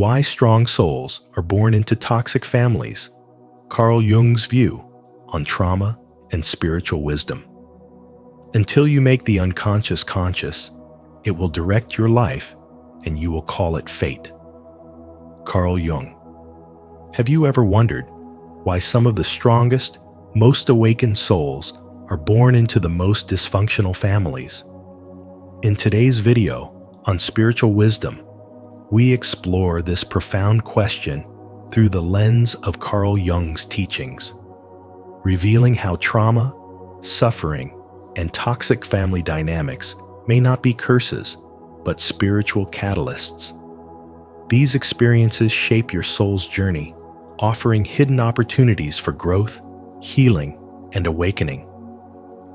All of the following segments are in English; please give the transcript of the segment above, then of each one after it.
Why strong souls are born into toxic families. Carl Jung's view on trauma and spiritual wisdom. Until you make the unconscious conscious, it will direct your life and you will call it fate. Carl Jung. Have you ever wondered why some of the strongest, most awakened souls are born into the most dysfunctional families? In today's video on spiritual wisdom, we explore this profound question through the lens of Carl Jung's teachings, revealing how trauma, suffering, and toxic family dynamics may not be curses, but spiritual catalysts. These experiences shape your soul's journey, offering hidden opportunities for growth, healing, and awakening.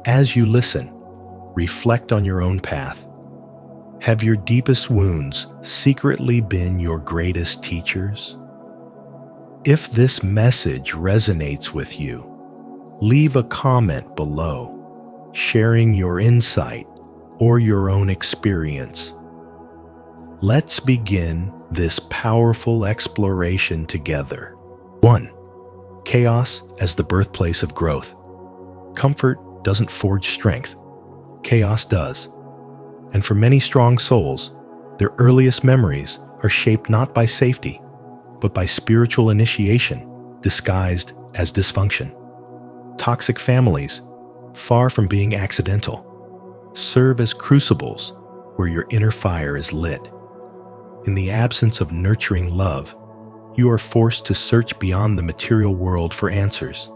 As you listen, reflect on your own path. Have your deepest wounds secretly been your greatest teachers? If this message resonates with you, leave a comment below, sharing your insight or your own experience. Let's begin this powerful exploration together. 1. Chaos as the birthplace of growth. Comfort doesn't forge strength. Chaos does. And for many strong souls, their earliest memories are shaped not by safety, but by spiritual initiation disguised as dysfunction. Toxic families, far from being accidental, serve as crucibles where your inner fire is lit. In the absence of nurturing love, you are forced to search beyond the material world for answers.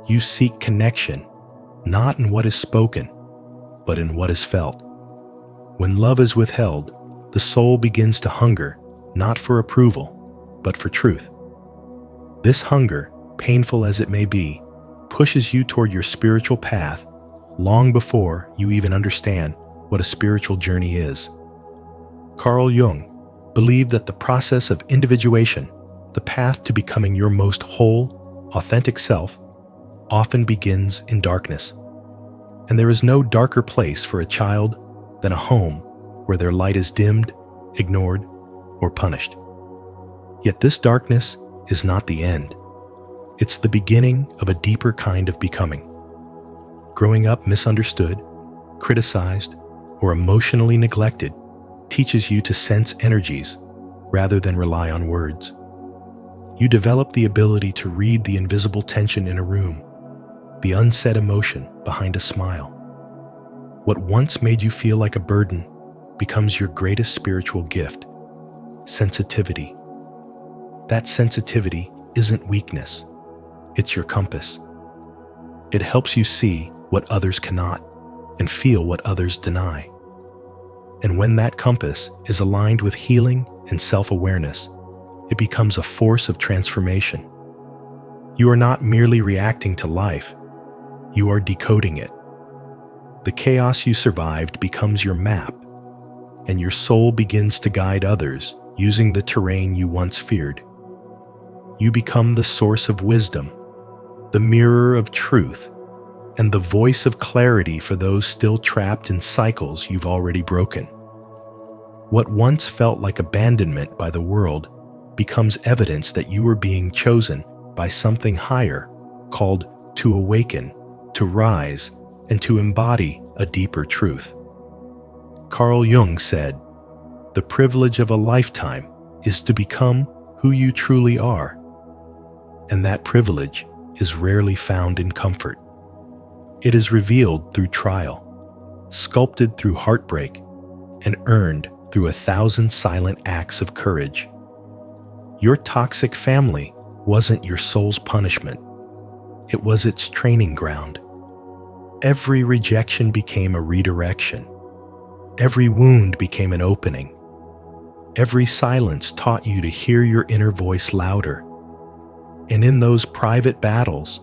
You seek connection, not in what is spoken, but in what is felt. When love is withheld, the soul begins to hunger, not for approval, but for truth. This hunger, painful as it may be, pushes you toward your spiritual path long before you even understand what a spiritual journey is. Carl Jung believed that the process of individuation, the path to becoming your most whole, authentic self, often begins in darkness. And there is no darker place for a child than a home where their light is dimmed, ignored, or punished. Yet this darkness is not the end. It's the beginning of a deeper kind of becoming. Growing up misunderstood, criticized, or emotionally neglected teaches you to sense energies rather than rely on words. You develop the ability to read the invisible tension in a room, the unsaid emotion behind a smile. What once made you feel like a burden becomes your greatest spiritual gift: sensitivity. That sensitivity isn't weakness, it's your compass. It helps you see what others cannot and feel what others deny. And when that compass is aligned with healing and self-awareness, it becomes a force of transformation. You are not merely reacting to life, you are decoding it. The chaos you survived becomes your map, and your soul begins to guide others using the terrain you once feared. You become the source of wisdom, the mirror of truth, and the voice of clarity for those still trapped in cycles you've already broken. What once felt like abandonment by the world becomes evidence that you were being chosen by something higher, called to awaken, to rise, and to embody a deeper truth. Carl Jung said, "The privilege of a lifetime is to become who you truly are." And that privilege is rarely found in comfort. It is revealed through trial, sculpted through heartbreak, and earned through 1,000 silent acts of courage. Your toxic family wasn't your soul's punishment. It was its training ground. Every rejection became a redirection. Every wound became an opening. Every silence taught you to hear your inner voice louder. And in those private battles,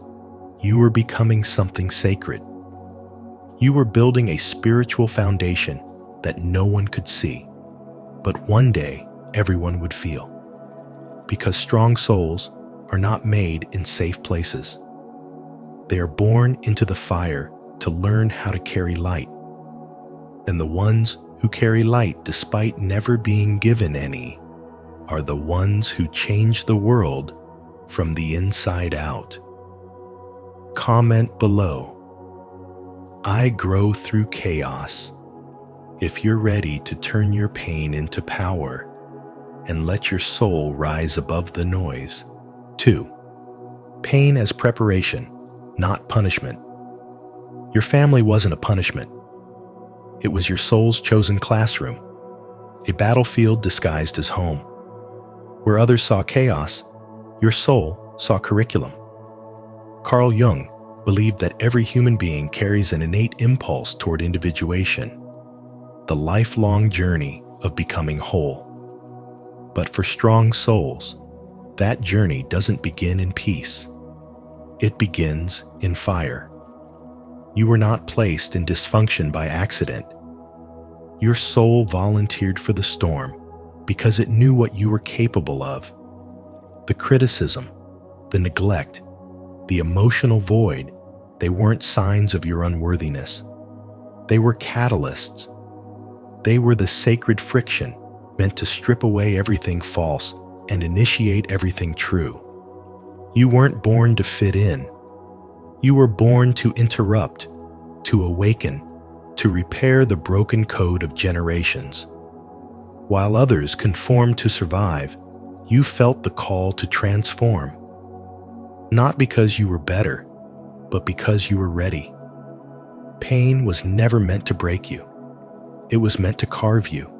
you were becoming something sacred. You were building a spiritual foundation that no one could see, but one day everyone would feel. Because strong souls are not made in safe places. They are born into the fire to learn how to carry light. And the ones who carry light despite never being given any are the ones who change the world from the inside out. Comment below. I grow through chaos. If you're ready to turn your pain into power and let your soul rise above the noise. 2. Pain as preparation, not punishment. Your family wasn't a punishment. It was your soul's chosen classroom, a battlefield disguised as home. Where others saw chaos, your soul saw curriculum. Carl Jung believed that every human being carries an innate impulse toward individuation, the lifelong journey of becoming whole. But for strong souls, that journey doesn't begin in peace. It begins in fire. You were not placed in dysfunction by accident. Your soul volunteered for the storm because it knew what you were capable of. The criticism, the neglect, the emotional void, they weren't signs of your unworthiness. They were catalysts. They were the sacred friction meant to strip away everything false and initiate everything true. You weren't born to fit in. You were born to interrupt, to awaken, to repair the broken code of generations. While others conformed to survive, you felt the call to transform. Not because you were better, but because you were ready. Pain was never meant to break you. It was meant to carve you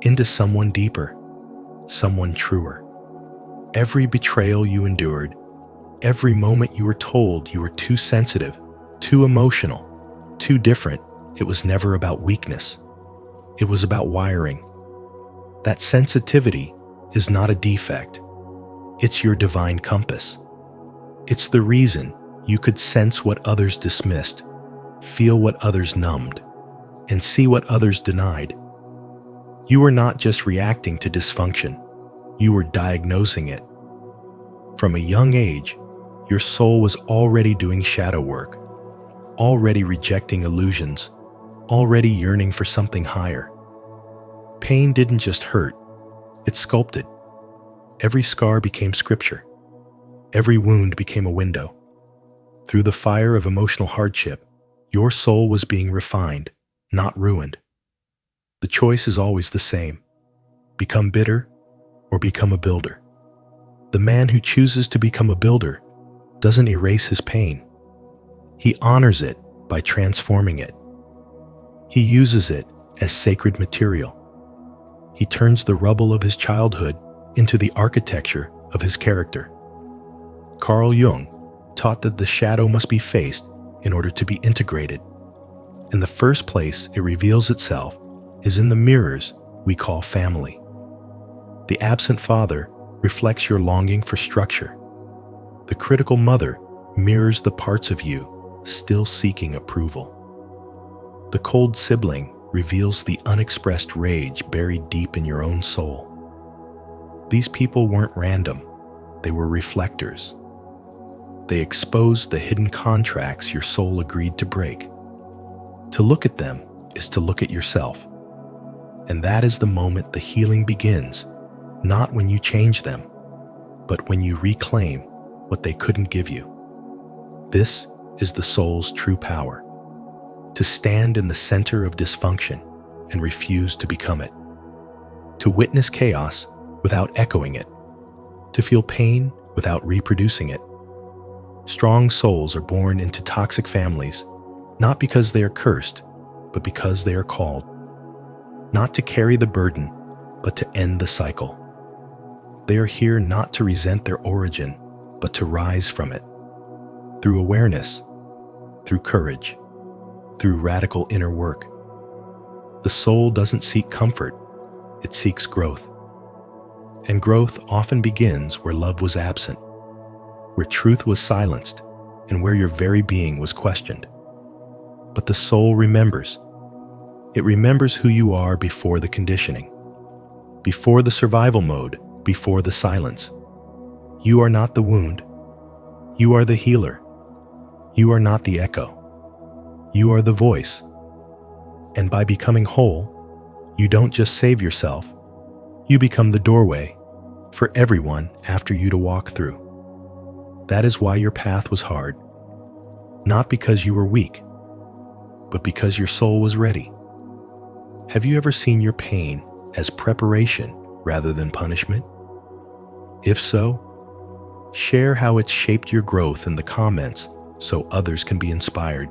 into someone deeper, someone truer. Every betrayal you endured, every moment you were told you were too sensitive, too emotional, too different, it was never about weakness. It was about wiring. That sensitivity is not a defect. It's your divine compass. It's the reason you could sense what others dismissed, feel what others numbed, and see what others denied. You were not just reacting to dysfunction, you were diagnosing it. From a young age, your soul was already doing shadow work, already rejecting illusions, already yearning for something higher. Pain didn't just hurt, it sculpted. Every scar became scripture. Every wound became a window. Through the fire of emotional hardship, your soul was being refined, not ruined. The choice is always the same: become bitter or become a builder. The man who chooses to become a builder doesn't erase his pain. He honors it by transforming it. He uses it as sacred material. He turns the rubble of his childhood into the architecture of his character. Carl Jung taught that the shadow must be faced in order to be integrated. And the first place it reveals itself is in the mirrors we call family. The absent father reflects your longing for structure. The critical mother mirrors the parts of you still seeking approval. The cold sibling reveals the unexpressed rage buried deep in your own soul. These people weren't random, they were reflectors. They exposed the hidden contracts your soul agreed to break. To look at them is to look at yourself. And that is the moment the healing begins, not when you change them, but when you reclaim what they couldn't give you. This is the soul's true power: to stand in the center of dysfunction and refuse to become it, to witness chaos without echoing it, to feel pain without reproducing it. Strong souls are born into toxic families, not because they are cursed, but because they are called. Not to carry the burden, but to end the cycle. They are here not to resent their origin, but to rise from it. Through awareness, through courage, through radical inner work. The soul doesn't seek comfort, it seeks growth. And growth often begins where love was absent, where truth was silenced, and where your very being was questioned. But the soul remembers. It remembers who you are before the conditioning, before the survival mode, before the silence. You are not the wound. You are the healer. You are not the echo. You are the voice. And by becoming whole, you don't just save yourself, you become the doorway for everyone after you to walk through. That is why your path was hard, not because you were weak, but because your soul was ready. Have you ever seen your pain as preparation rather than punishment? If so, share how it's shaped your growth in the comments so others can be inspired.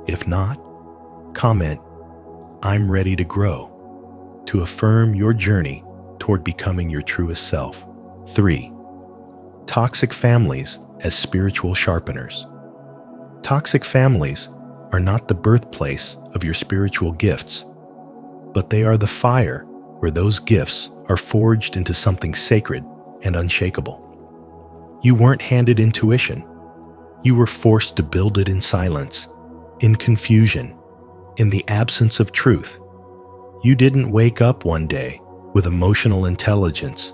If not, comment, "I'm ready to grow," to affirm your journey toward becoming your truest self. 3. Toxic families as spiritual sharpeners. Toxic families are not the birthplace of your spiritual gifts, but they are the fire where those gifts are forged into something sacred and unshakable. You weren't handed intuition. You were forced to build it in silence, in confusion, in the absence of truth. You didn't wake up one day with emotional intelligence.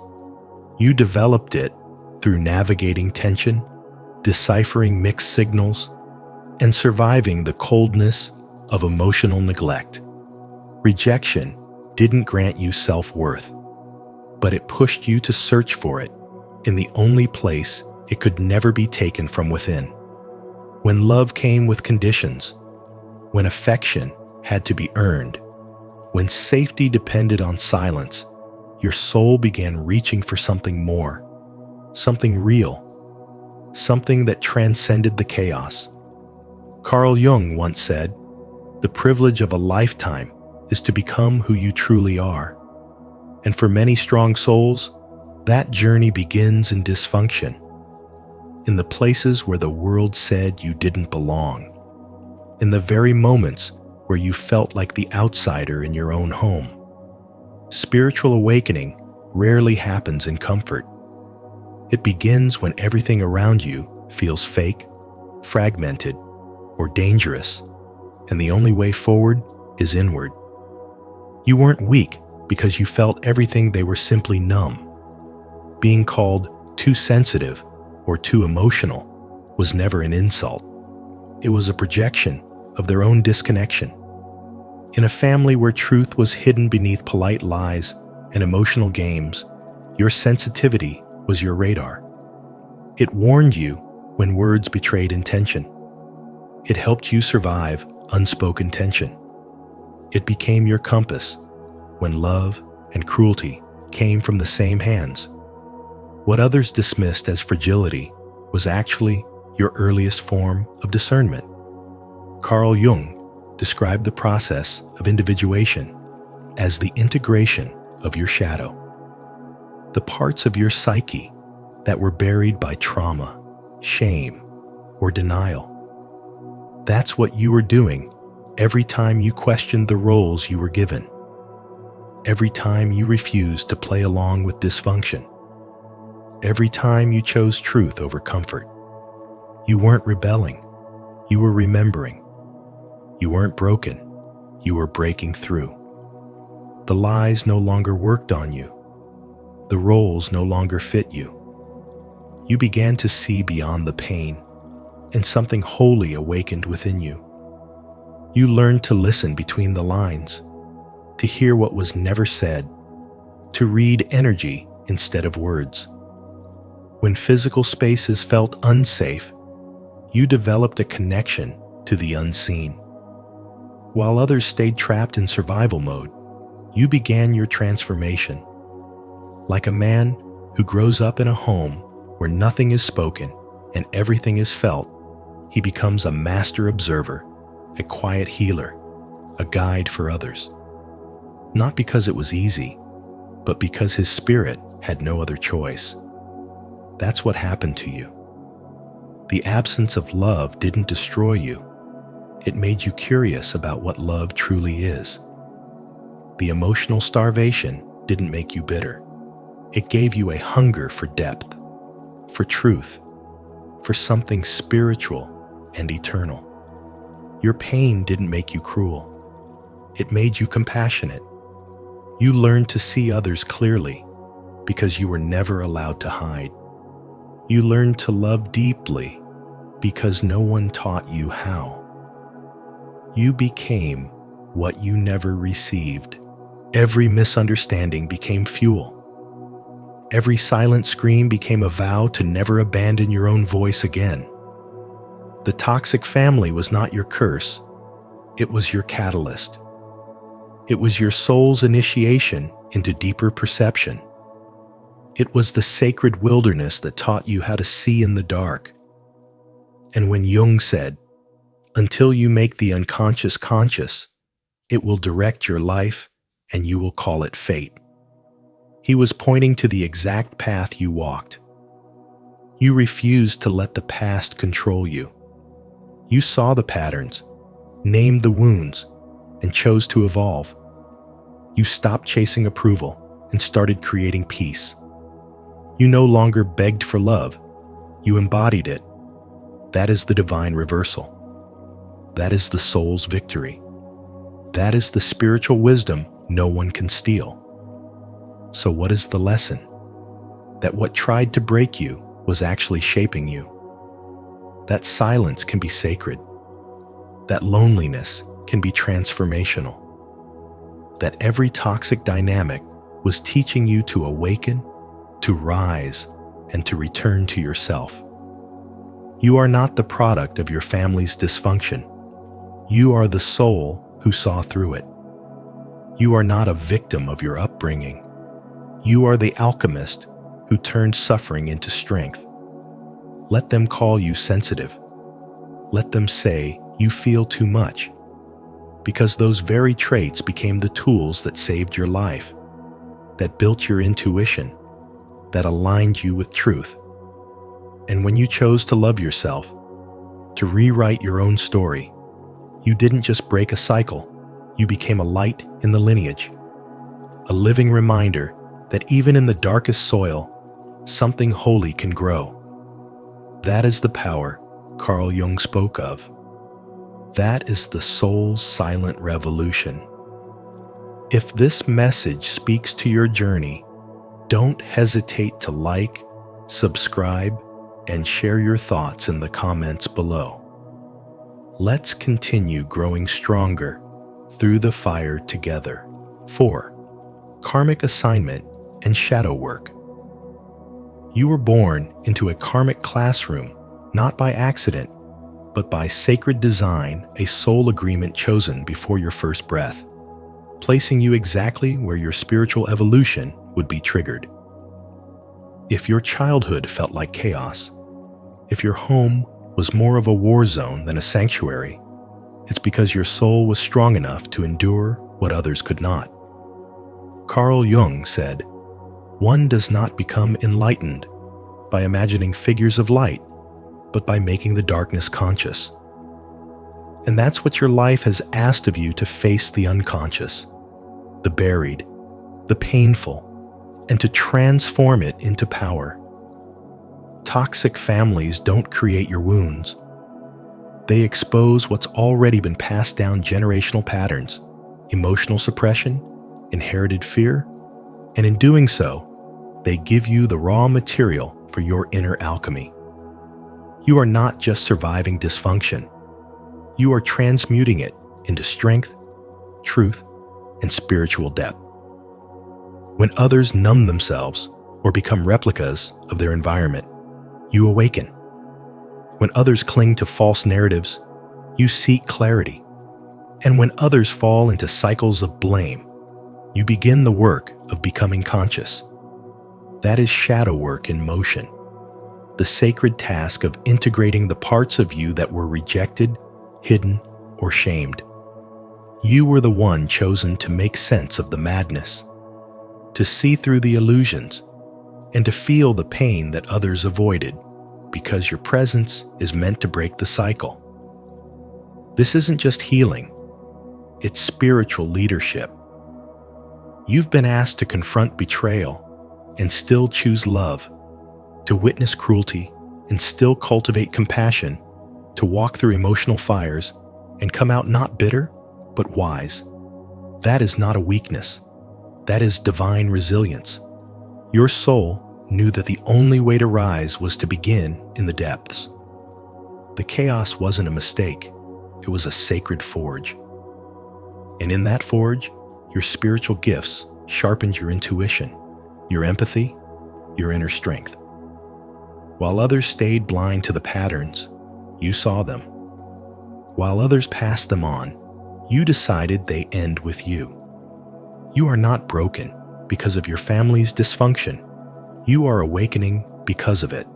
You developed it through navigating tension, deciphering mixed signals, and surviving the coldness of emotional neglect. Rejection didn't grant you self-worth, but it pushed you to search for it in the only place it could never be taken from within. When love came with conditions, when affection had to be earned, when safety depended on silence, your soul began reaching for something more, something real, something that transcended the chaos. Carl Jung once said, "The privilege of a lifetime is to become who you truly are." And for many strong souls, that journey begins in dysfunction, in the places where the world said you didn't belong, in the very moments where you felt like the outsider in your own home. Spiritual awakening rarely happens in comfort. It begins when everything around you feels fake, fragmented, or dangerous, and the only way forward is inward. You weren't weak because you felt everything, they were simply numb. Being called too sensitive or too emotional was never an insult. It was a projection of their own disconnection. In a family where truth was hidden beneath polite lies and emotional games, your sensitivity was your radar. It warned you when words betrayed intention. It helped you survive unspoken tension. It became your compass when love and cruelty came from the same hands. What others dismissed as fragility was actually your earliest form of discernment. Carl Jung described the process of individuation as the integration of your shadow. The parts of your psyche that were buried by trauma, shame, or denial. That's what you were doing every time you questioned the roles you were given. Every time you refused to play along with dysfunction. Every time you chose truth over comfort. You weren't rebelling, you were remembering. You weren't broken, you were breaking through. The lies no longer worked on you. The roles no longer fit you. You began to see beyond the pain, and something holy awakened within you. You learned to listen between the lines, to hear what was never said, to read energy instead of words. When physical spaces felt unsafe, you developed a connection to the unseen. While others stayed trapped in survival mode, you began your transformation. Like a man who grows up in a home where nothing is spoken and everything is felt, he becomes a master observer, a quiet healer, a guide for others. Not because it was easy, but because his spirit had no other choice. That's what happened to you. The absence of love didn't destroy you. It made you curious about what love truly is. The emotional starvation didn't make you bitter. It gave you a hunger for depth, for truth, for something spiritual and eternal. Your pain didn't make you cruel. It made you compassionate. You learned to see others clearly because you were never allowed to hide. You learned to love deeply because no one taught you how. You became what you never received. Every misunderstanding became fuel. Every silent scream became a vow to never abandon your own voice again. The toxic family was not your curse. It was your catalyst. It was your soul's initiation into deeper perception. It was the sacred wilderness that taught you how to see in the dark. And when Jung said, "Until you make the unconscious conscious, it will direct your life and you will call it fate," he was pointing to the exact path you walked. You refused to let the past control you. You saw the patterns, named the wounds, and chose to evolve. You stopped chasing approval and started creating peace. You no longer begged for love. You embodied it. That is the divine reversal. That is the soul's victory. That is the spiritual wisdom no one can steal. So what is the lesson? That what tried to break you was actually shaping you. That silence can be sacred. That loneliness can be transformational. That every toxic dynamic was teaching you to awaken, to rise, and to return to yourself. You are not the product of your family's dysfunction. You are the soul who saw through it. You are not a victim of your upbringing. You are the alchemist who turned suffering into strength. Let them call you sensitive. Let them say you feel too much, because those very traits became the tools that saved your life, that built your intuition, that aligned you with truth. And when you chose to love yourself, to rewrite your own story, you didn't just break a cycle, you became a light in the lineage, a living reminder that even in the darkest soil, something holy can grow. That is the power Carl Jung spoke of. That is the soul's silent revolution. If this message speaks to your journey, don't hesitate to like, subscribe, and share your thoughts in the comments below. Let's continue growing stronger through the fire together. 4. Karmic assignment and shadow work. You were born into a karmic classroom, not by accident, but by sacred design, a soul agreement chosen before your first breath, placing you exactly where your spiritual evolution would be triggered. If your childhood felt like chaos, if your home was more of a war zone than a sanctuary, it's because your soul was strong enough to endure what others could not. Carl Jung said, "One does not become enlightened by imagining figures of light, but by making the darkness conscious." And that's what your life has asked of you, to face the unconscious, the buried, the painful, and to transform it into power. Toxic families don't create your wounds. They expose what's already been passed down: generational patterns, emotional suppression, inherited fear, and in doing so, they give you the raw material for your inner alchemy. You are not just surviving dysfunction. You are transmuting it into strength, truth, and spiritual depth. When others numb themselves or become replicas of their environment, you awaken. When others cling to false narratives, you seek clarity. And when others fall into cycles of blame, you begin the work of becoming conscious. That is shadow work in motion, the sacred task of integrating the parts of you that were rejected, hidden, or shamed. You were the one chosen to make sense of the madness, to see through the illusions, and to feel the pain that others avoided, because your presence is meant to break the cycle. This isn't just healing, it's spiritual leadership. You've been asked to confront betrayal and still choose love, to witness cruelty and still cultivate compassion, to walk through emotional fires and come out not bitter, but wise. That is not a weakness. That is divine resilience. Your soul knew that the only way to rise was to begin in the depths. The chaos wasn't a mistake. It was a sacred forge. And in that forge, your spiritual gifts sharpened your intuition, your empathy, your inner strength. While others stayed blind to the patterns, you saw them. While others passed them on, you decided they end with you. You are not broken because of your family's dysfunction. You are awakening because of it.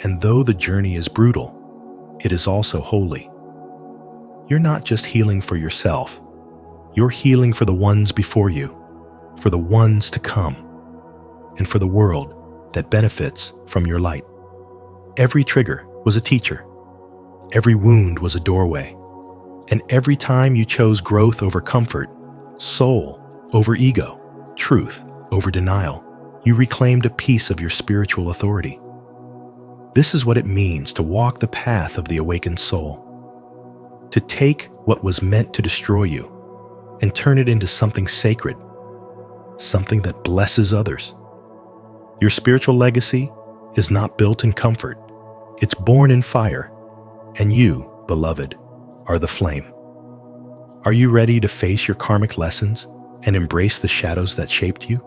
And though the journey is brutal, it is also holy. You're not just healing for yourself. You're healing for the ones before you, for the ones to come, and for the world that benefits from your light. Every trigger was a teacher. Every wound was a doorway. And every time you chose growth over comfort, soul over ego, truth over denial, you reclaimed a piece of your spiritual authority. This is what it means to walk the path of the awakened soul. To take what was meant to destroy you and turn it into something sacred, something that blesses others. Your spiritual legacy is not built in comfort. It's born in fire. And you, beloved, are the flame. Are you ready to face your karmic lessons and embrace the shadows that shaped you?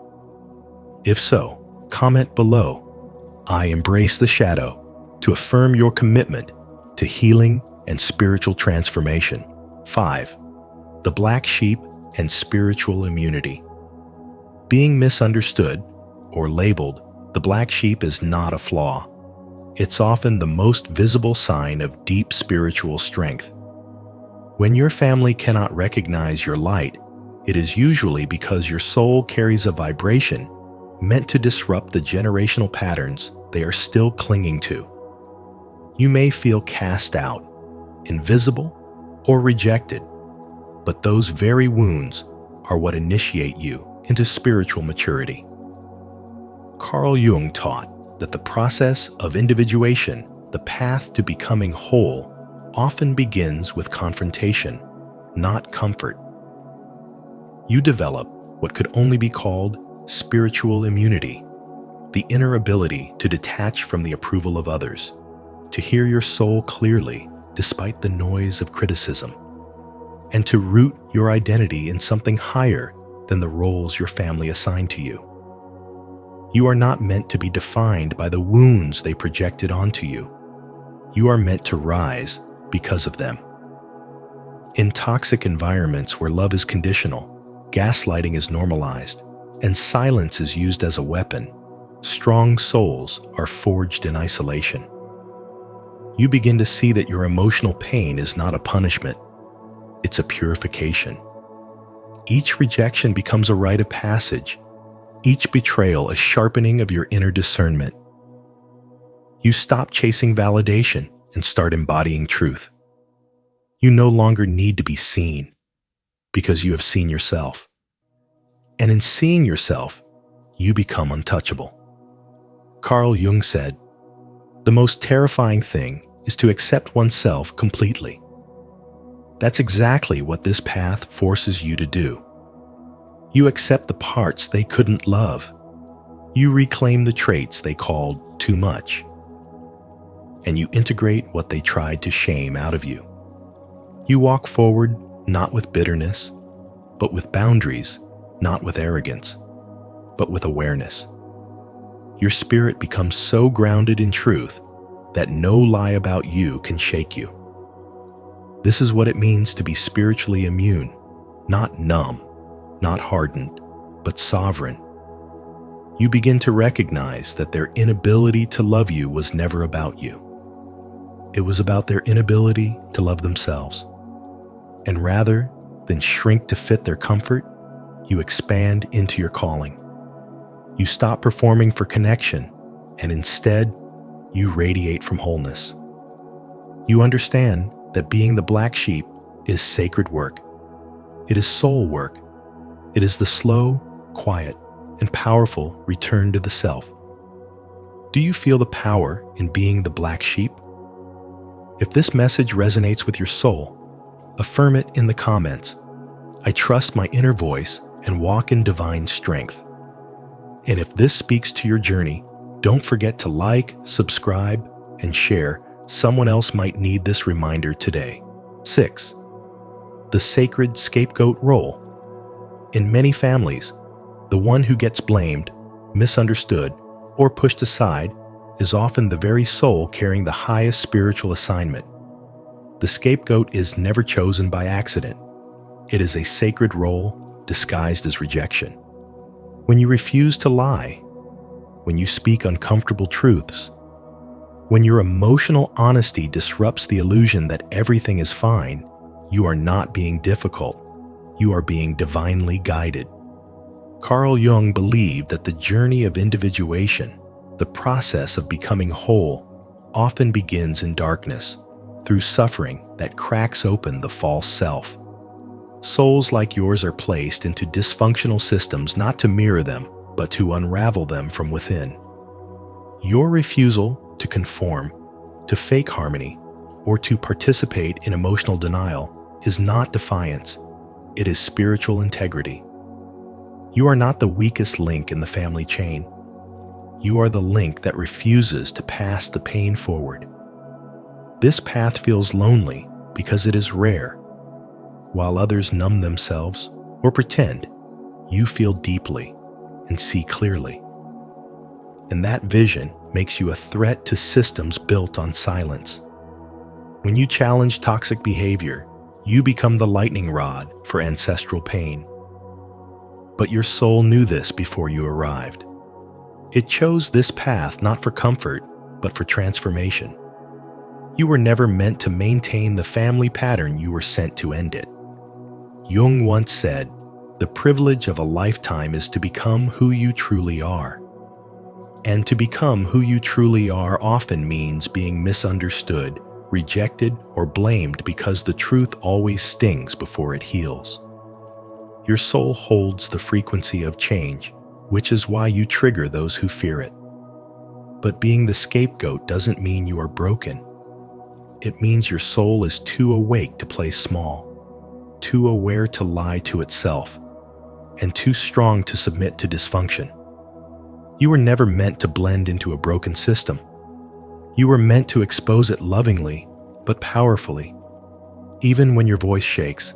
If so, comment below, "I embrace the shadow," to affirm your commitment to healing and spiritual transformation. 5. The black sheep and spiritual immunity. Being misunderstood or labeled the black sheep is not a flaw. It's often the most visible sign of deep spiritual strength. When your family cannot recognize your light, it is usually because your soul carries a vibration meant to disrupt the generational patterns they are still clinging to. You may feel cast out, invisible, or rejected, but those very wounds are what initiate you into spiritual maturity. Carl Jung taught that the process of individuation, the path to becoming whole, often begins with confrontation, not comfort. You develop what could only be called spiritual immunity, the inner ability to detach from the approval of others, to hear your soul clearly despite the noise of criticism, and to root your identity in something higher than the roles your family assigned to you. You are not meant to be defined by the wounds they projected onto you. You are meant to rise because of them. In toxic environments where love is conditional, gaslighting is normalized, and silence is used as a weapon, strong souls are forged in isolation. You begin to see that your emotional pain is not a punishment, it's a purification. Each rejection becomes a rite of passage, each betrayal a sharpening of your inner discernment. You stop chasing validation and start embodying truth. You no longer need to be seen because you have seen yourself. And in seeing yourself, you become untouchable. Carl Jung said, "The most terrifying thing is to accept oneself completely." That's exactly what this path forces you to do. You accept the parts they couldn't love. You reclaim the traits they called too much. And you integrate what they tried to shame out of you. You walk forward not with bitterness, but with boundaries, not with arrogance, but with awareness. Your spirit becomes so grounded in truth that no lie about you can shake you. This is what it means to be spiritually immune, not numb, not hardened, but sovereign. You begin to recognize that their inability to love you was never about you. It was about their inability to love themselves. And rather than shrink to fit their comfort, you expand into your calling. You stop performing for connection, and instead, you radiate from wholeness. You understand that being the black sheep is sacred work. It is soul work. It is the slow, quiet, and powerful return to the self. Do you feel the power in being the black sheep? If this message resonates with your soul, affirm it in the comments. I trust my inner voice and walk in divine strength. And if this speaks to your journey, don't forget to like, subscribe, and share. Someone else might need this reminder today. 6. The sacred scapegoat role. In many families, the one who gets blamed, misunderstood, or pushed aside is often the very soul carrying the highest spiritual assignment. The scapegoat is never chosen by accident. It is a sacred role disguised as rejection. When you refuse to lie, when you speak uncomfortable truths, when your emotional honesty disrupts the illusion that everything is fine, you are not being difficult. You are being divinely guided. Carl Jung believed that the journey of individuation, the process of becoming whole, often begins in darkness, through suffering that cracks open the false self. Souls like yours are placed into dysfunctional systems not to mirror them, but to unravel them from within. Your refusal to conform, to fake harmony, or to participate in emotional denial is not defiance. It is spiritual integrity. You are not the weakest link in the family chain. You are the link that refuses to pass the pain forward. This path feels lonely because it is rare. While others numb themselves or pretend, you feel deeply and see clearly. And that vision makes you a threat to systems built on silence. When you challenge toxic behavior, you become the lightning rod for ancestral pain. But your soul knew this before you arrived. It chose this path not for comfort, but for transformation. You were never meant to maintain the family pattern, you were sent to end it. Jung once said, "The privilege of a lifetime is to become who you truly are." And to become who you truly are often means being misunderstood, rejected, or blamed because the truth always stings before it heals. Your soul holds the frequency of change, which is why you trigger those who fear it. But being the scapegoat doesn't mean you are broken. It means your soul is too awake to play small, too aware to lie to itself, and too strong to submit to dysfunction. You were never meant to blend into a broken system. You were meant to expose it lovingly, but powerfully, even when your voice shakes,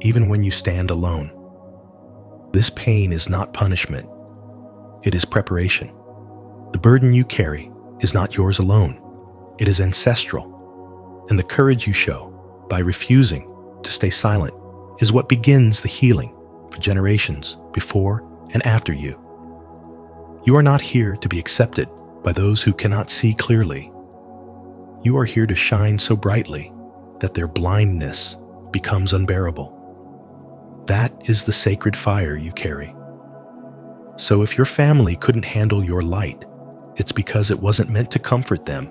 even when you stand alone. This pain is not punishment. It is preparation. The burden you carry is not yours alone. It is ancestral. And the courage you show by refusing to stay silent is what begins the healing for generations before and after you. You are not here to be accepted by those who cannot see clearly. You are here to shine so brightly that their blindness becomes unbearable. That is the sacred fire you carry. So if your family couldn't handle your light, it's because it wasn't meant to comfort them.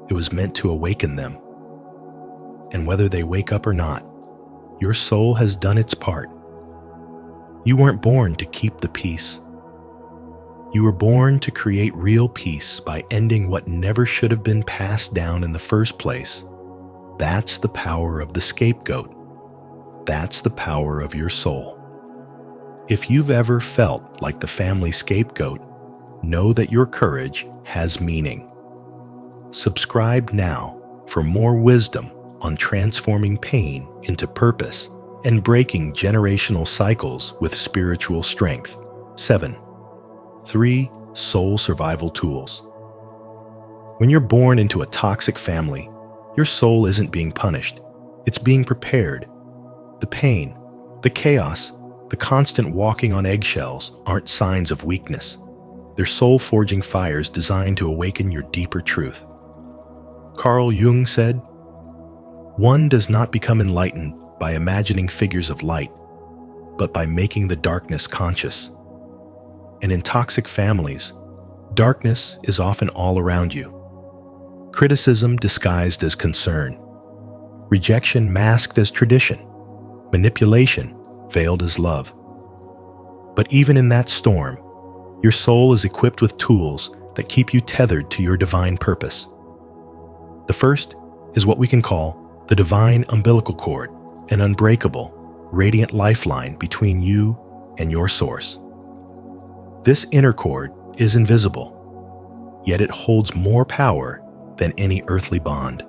It was meant to awaken them. And whether they wake up or not, your soul has done its part. You weren't born to keep the peace. You were born to create real peace by ending what never should have been passed down in the first place. That's the power of the scapegoat. That's the power of your soul. If you've ever felt like the family scapegoat, know that your courage has meaning. Subscribe now for more wisdom on transforming pain into purpose and breaking generational cycles with spiritual strength. 7. 3 soul survival tools. When you're born into a toxic family, your soul isn't being punished. It's being prepared. The pain, the chaos, the constant walking on eggshells aren't signs of weakness. They're soul-forging fires designed to awaken your deeper truth. Carl Jung said, "One does not become enlightened by imagining figures of light, but by making the darkness conscious." And in toxic families, darkness is often all around you. Criticism disguised as concern, rejection masked as tradition, manipulation veiled as love. But even in that storm, your soul is equipped with tools that keep you tethered to your divine purpose. The first is what we can call the divine umbilical cord, an unbreakable, radiant lifeline between you and your source. This inner cord is invisible, yet it holds more power than any earthly bond.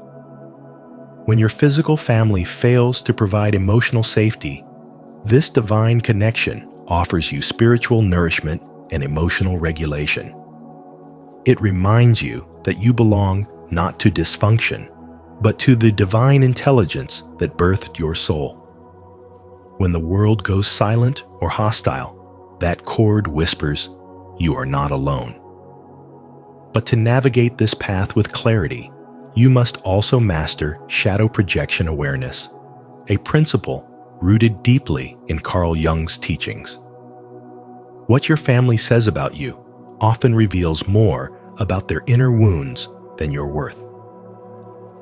When your physical family fails to provide emotional safety, this divine connection offers you spiritual nourishment and emotional regulation. It reminds you that you belong not to dysfunction, but to the divine intelligence that birthed your soul. When the world goes silent or hostile, that chord whispers, "You are not alone." But to navigate this path with clarity, you must also master shadow projection awareness, a principle rooted deeply in Carl Jung's teachings. What your family says about you often reveals more about their inner wounds than your worth.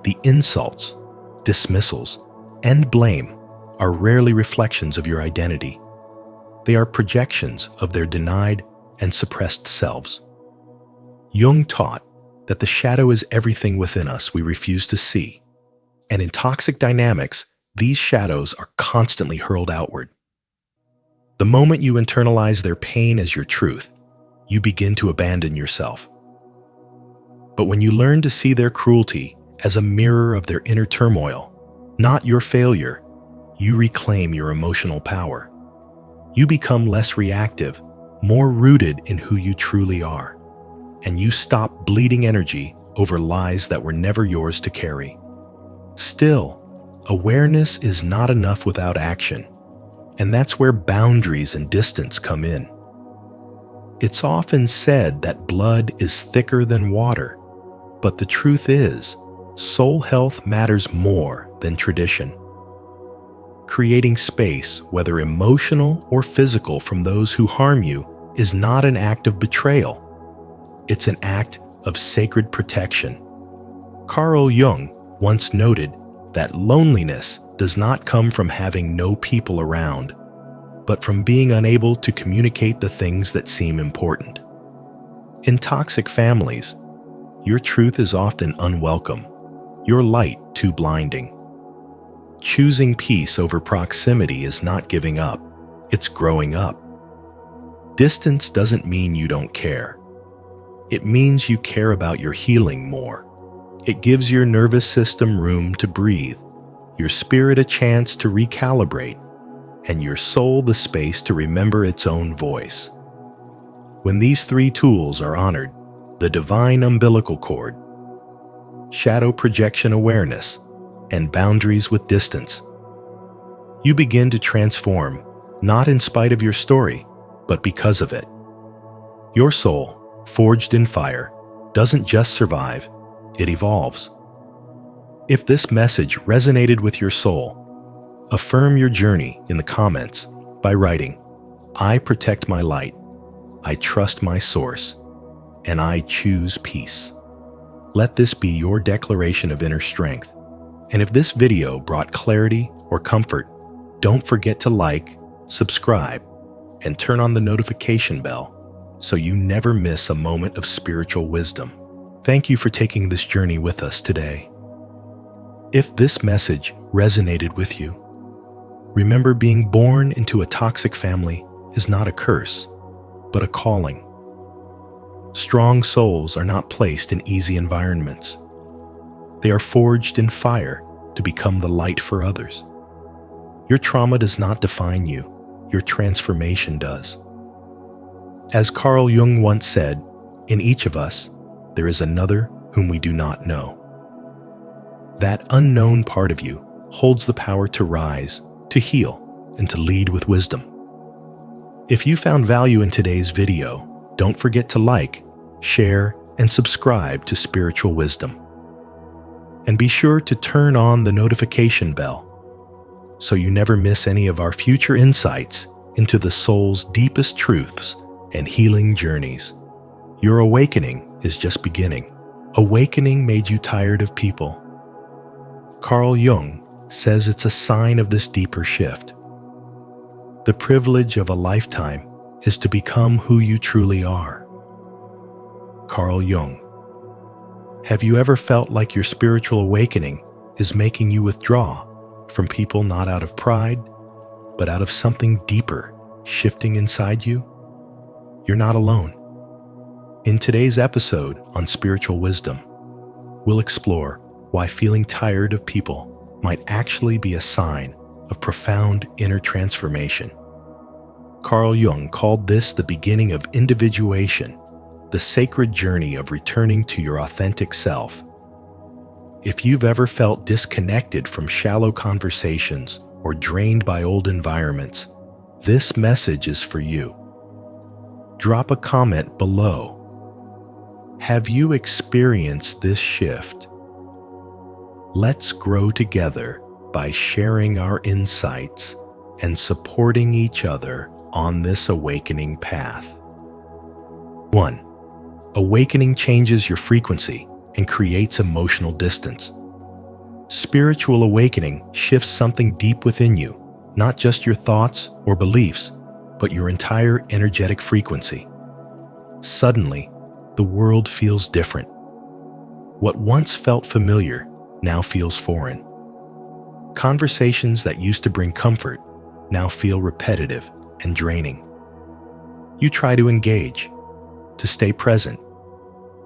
The insults, dismissals, and blame are rarely reflections of your identity. They are projections of their denied and suppressed selves. Jung taught that the shadow is everything within us we refuse to see, and in toxic dynamics, these shadows are constantly hurled outward. The moment you internalize their pain as your truth, you begin to abandon yourself. But when you learn to see their cruelty as a mirror of their inner turmoil, not your failure, you reclaim your emotional power. You become less reactive, more rooted in who you truly are, and you stop bleeding energy over lies that were never yours to carry. Still, awareness is not enough without action, and that's where boundaries and distance come in. It's often said that blood is thicker than water, but the truth is, soul health matters more than tradition. Creating space, whether emotional or physical, from those who harm you is not an act of betrayal. It's an act of sacred protection. Carl Jung once noted that loneliness does not come from having no people around, but from being unable to communicate the things that seem important. In toxic families, your truth is often unwelcome, your light too blinding. Choosing peace over proximity is not giving up, it's growing up. Distance doesn't mean you don't care. It means you care about your healing more. It gives your nervous system room to breathe, your spirit a chance to recalibrate, and your soul the space to remember its own voice. When these three tools are honored, the divine umbilical cord, shadow projection awareness, and boundaries with distance, you begin to transform, not in spite of your story, but because of it. Your soul, forged in fire, doesn't just survive, it evolves. If this message resonated with your soul, affirm your journey in the comments by writing, "I protect my light, I trust my source, and I choose peace." Let this be your declaration of inner strength. And if this video brought clarity or comfort, don't forget to like, subscribe, and turn on the notification bell so you never miss a moment of spiritual wisdom. Thank you for taking this journey with us today. If this message resonated with you, remember, being born into a toxic family is not a curse, but a calling. Strong souls are not placed in easy environments. They are forged in fire to become the light for others. Your trauma does not define you, your transformation does. As Carl Jung once said, in each of us, there is another whom we do not know. That unknown part of you holds the power to rise, to heal, and to lead with wisdom. If you found value in today's video, don't forget to like, share, and subscribe to Spiritual Wisdom. And be sure to turn on the notification bell so you never miss any of our future insights into the soul's deepest truths and healing journeys. Your awakening is just beginning. Awakening made you tired of people. Carl Jung says it's a sign of this deeper shift. The privilege of a lifetime is to become who you truly are. Carl Jung. Have you ever felt like your spiritual awakening is making you withdraw from people, not out of pride, but out of something deeper shifting inside you? You're not alone. In today's episode on Spiritual Wisdom, we'll explore why feeling tired of people might actually be a sign of profound inner transformation. Carl Jung called this the beginning of individuation, the sacred journey of returning to your authentic self. If you've ever felt disconnected from shallow conversations or drained by old environments, this message is for you. Drop a comment below. Have you experienced this shift? Let's grow together by sharing our insights and supporting each other on this awakening path. 1. Awakening changes your frequency and creates emotional distance. Spiritual awakening shifts something deep within you, not just your thoughts or beliefs, but your entire energetic frequency. Suddenly, the world feels different. What once felt familiar now feels foreign. Conversations that used to bring comfort now feel repetitive and draining. You try to engage, to stay present,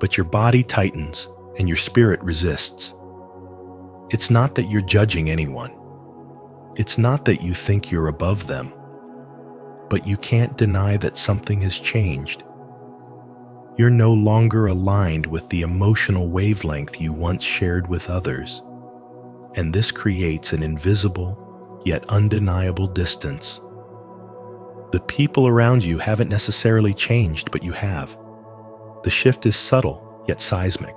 but your body tightens and your spirit resists. It's not that you're judging anyone. It's not that you think you're above them, but you can't deny that something has changed. You're no longer aligned with the emotional wavelength you once shared with others, and this creates an invisible yet undeniable distance. The people around you haven't necessarily changed, but you have. The shift is subtle yet seismic.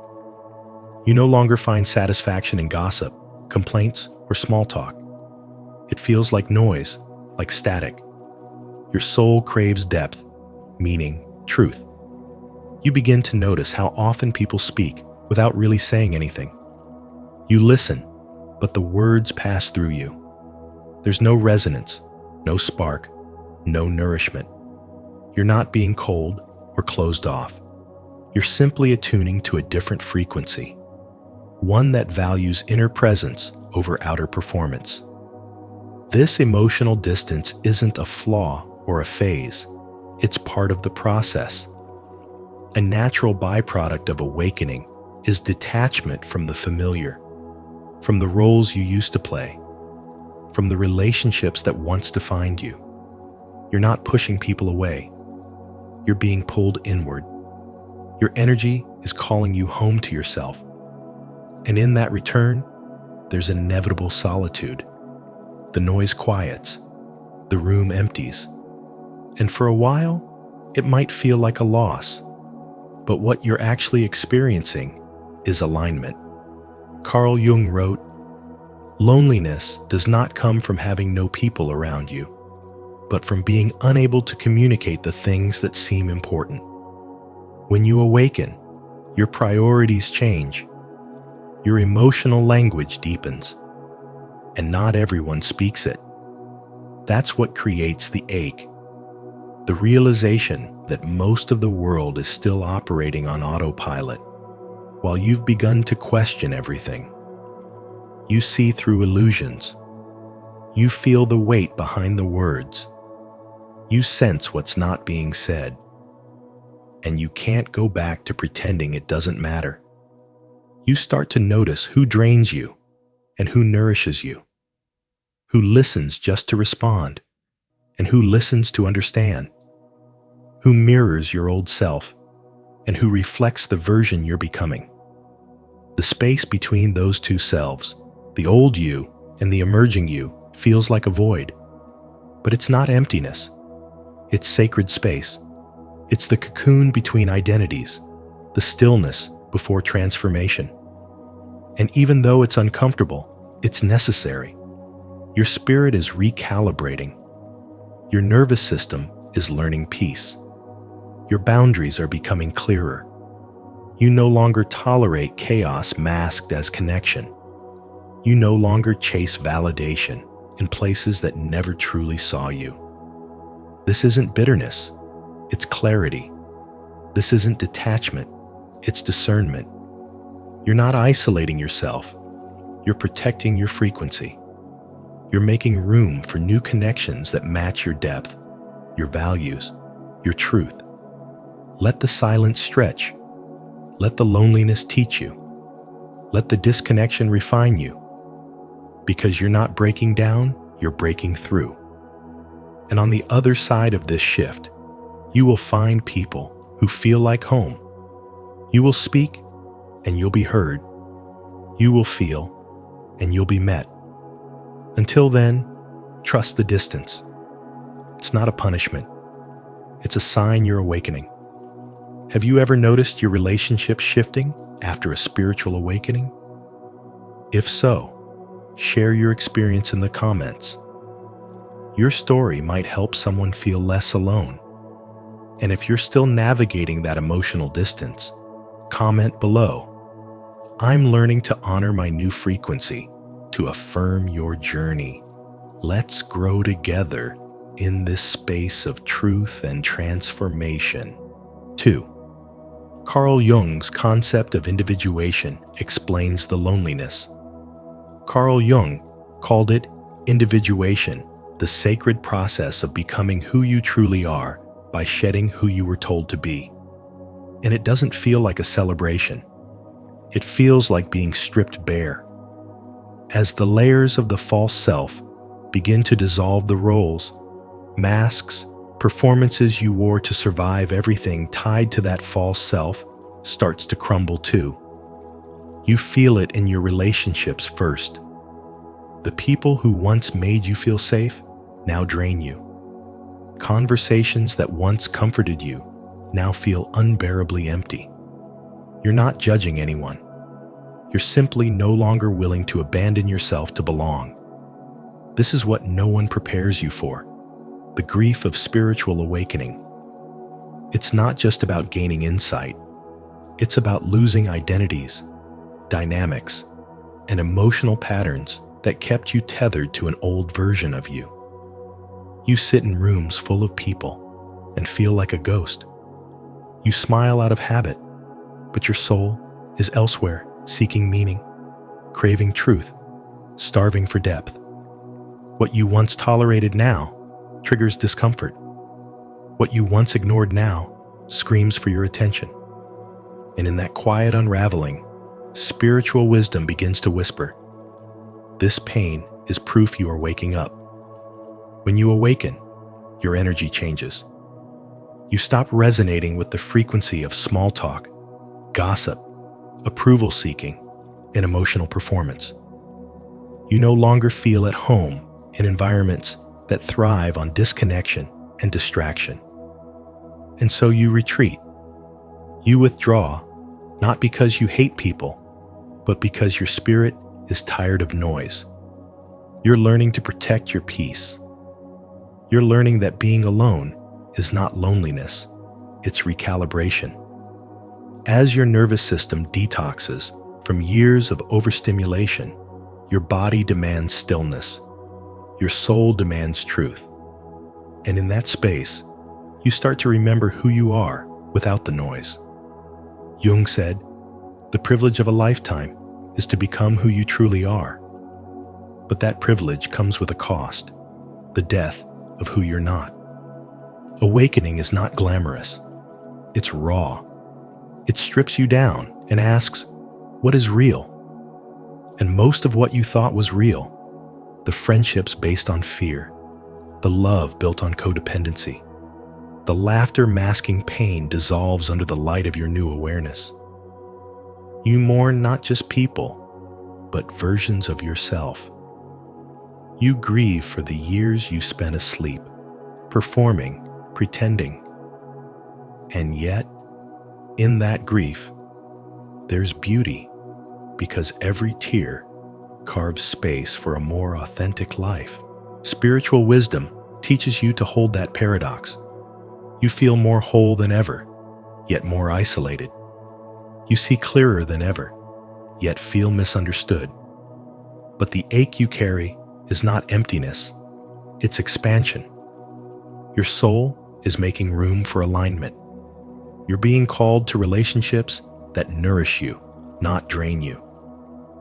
You no longer find satisfaction in gossip, complaints, or small talk. It feels like noise, like static. Your soul craves depth, meaning, truth. You begin to notice how often people speak without really saying anything. You listen, but the words pass through you. There's no resonance, no spark, no nourishment. You're not being cold or closed off. You're simply attuning to a different frequency, one that values inner presence over outer performance. This emotional distance isn't a flaw or a phase. It's part of the process. A natural byproduct of awakening is detachment from the familiar, from the roles you used to play, from the relationships that once defined you. You're not pushing people away. You're being pulled inward. Your energy is calling you home to yourself. And in that return, there's an inevitable solitude. The noise quiets. The room empties. And for a while, it might feel like a loss. But what you're actually experiencing is alignment. Carl Jung wrote, "Loneliness does not come from having no people around you, but from being unable to communicate the things that seem important." When you awaken, your priorities change. Your emotional language deepens. And not everyone speaks it. That's what creates the ache. The realization that most of the world is still operating on autopilot, while you've begun to question everything. You see through illusions. You feel the weight behind the words. You sense what's not being said. And you can't go back to pretending it doesn't matter. You start to notice who drains you and who nourishes you, who listens just to respond, and who listens to understand, who mirrors your old self, and who reflects the version you're becoming. The space between those two selves, the old you and the emerging you, feels like a void. But it's not emptiness. It's sacred space. It's the cocoon between identities, the stillness before transformation. And even though it's uncomfortable, it's necessary. Your spirit is recalibrating. Your nervous system is learning peace. Your boundaries are becoming clearer. You no longer tolerate chaos masked as connection. You no longer chase validation in places that never truly saw you. This isn't bitterness, it's clarity. This isn't detachment, it's discernment. You're not isolating yourself, you're protecting your frequency. You're making room for new connections that match your depth, your values, your truth. Let the silence stretch. Let the loneliness teach you. Let the disconnection refine you. Because you're not breaking down, you're breaking through. And on the other side of this shift, you will find people who feel like home. You will speak and you'll be heard. You will feel and you'll be met. Until then, trust the distance. It's not a punishment. It's a sign you're awakening. Have you ever noticed your relationship shifting after a spiritual awakening? If so, share your experience in the comments. Your story might help someone feel less alone. And if you're still navigating that emotional distance, comment below. I'm learning to honor my new frequency, to affirm your journey. Let's grow together in this space of truth and transformation. 2. Carl Jung's concept of individuation explains the loneliness. Carl Jung called it individuation, the sacred process of becoming who you truly are by shedding who you were told to be. And it doesn't feel like a celebration. It feels like being stripped bare. As the layers of the false self begin to dissolve, the roles, masks, performances you wore to survive everything tied to that false self starts to crumble too. You feel it in your relationships first. The people who once made you feel safe now drain you. Conversations that once comforted you now feel unbearably empty. You're not judging anyone. You're simply no longer willing to abandon yourself to belong. This is what no one prepares you for, the grief of spiritual awakening. It's not just about gaining insight. It's about losing identities, dynamics, and emotional patterns that kept you tethered to an old version of you. You sit in rooms full of people and feel like a ghost. You smile out of habit, but your soul is elsewhere, seeking meaning, craving truth, starving for depth. What you once tolerated now triggers discomfort. What you once ignored now screams for your attention. And in that quiet unraveling, spiritual wisdom begins to whisper. This pain is proof you are waking up. When you awaken, your energy changes. You stop resonating with the frequency of small talk, gossip, approval seeking, and emotional performance. You no longer feel at home in environments that thrive on disconnection and distraction. And so you retreat. You withdraw, not because you hate people, but because your spirit is tired of noise. You're learning to protect your peace. You're learning that being alone is not loneliness, it's recalibration. As your nervous system detoxes from years of overstimulation, your body demands stillness. Your soul demands truth. And in that space, you start to remember who you are without the noise. Jung said, "The privilege of a lifetime is to become who you truly are." But that privilege comes with a cost, the death of who you're not. Awakening is not glamorous. It's raw. It strips you down and asks, what is real? And most of what you thought was real, the friendships based on fear, the love built on codependency, the laughter masking pain dissolves under the light of your new awareness. You mourn not just people, but versions of yourself. You grieve for the years you spent asleep, performing, pretending. And yet, in that grief, there's beauty, because every tear carves space for a more authentic life. Spiritual wisdom teaches you to hold that paradox. You feel more whole than ever, yet more isolated. You see clearer than ever, yet feel misunderstood. But the ache you carry is not emptiness, it's expansion. Your soul is making room for alignment. You're being called to relationships that nourish you, not drain you.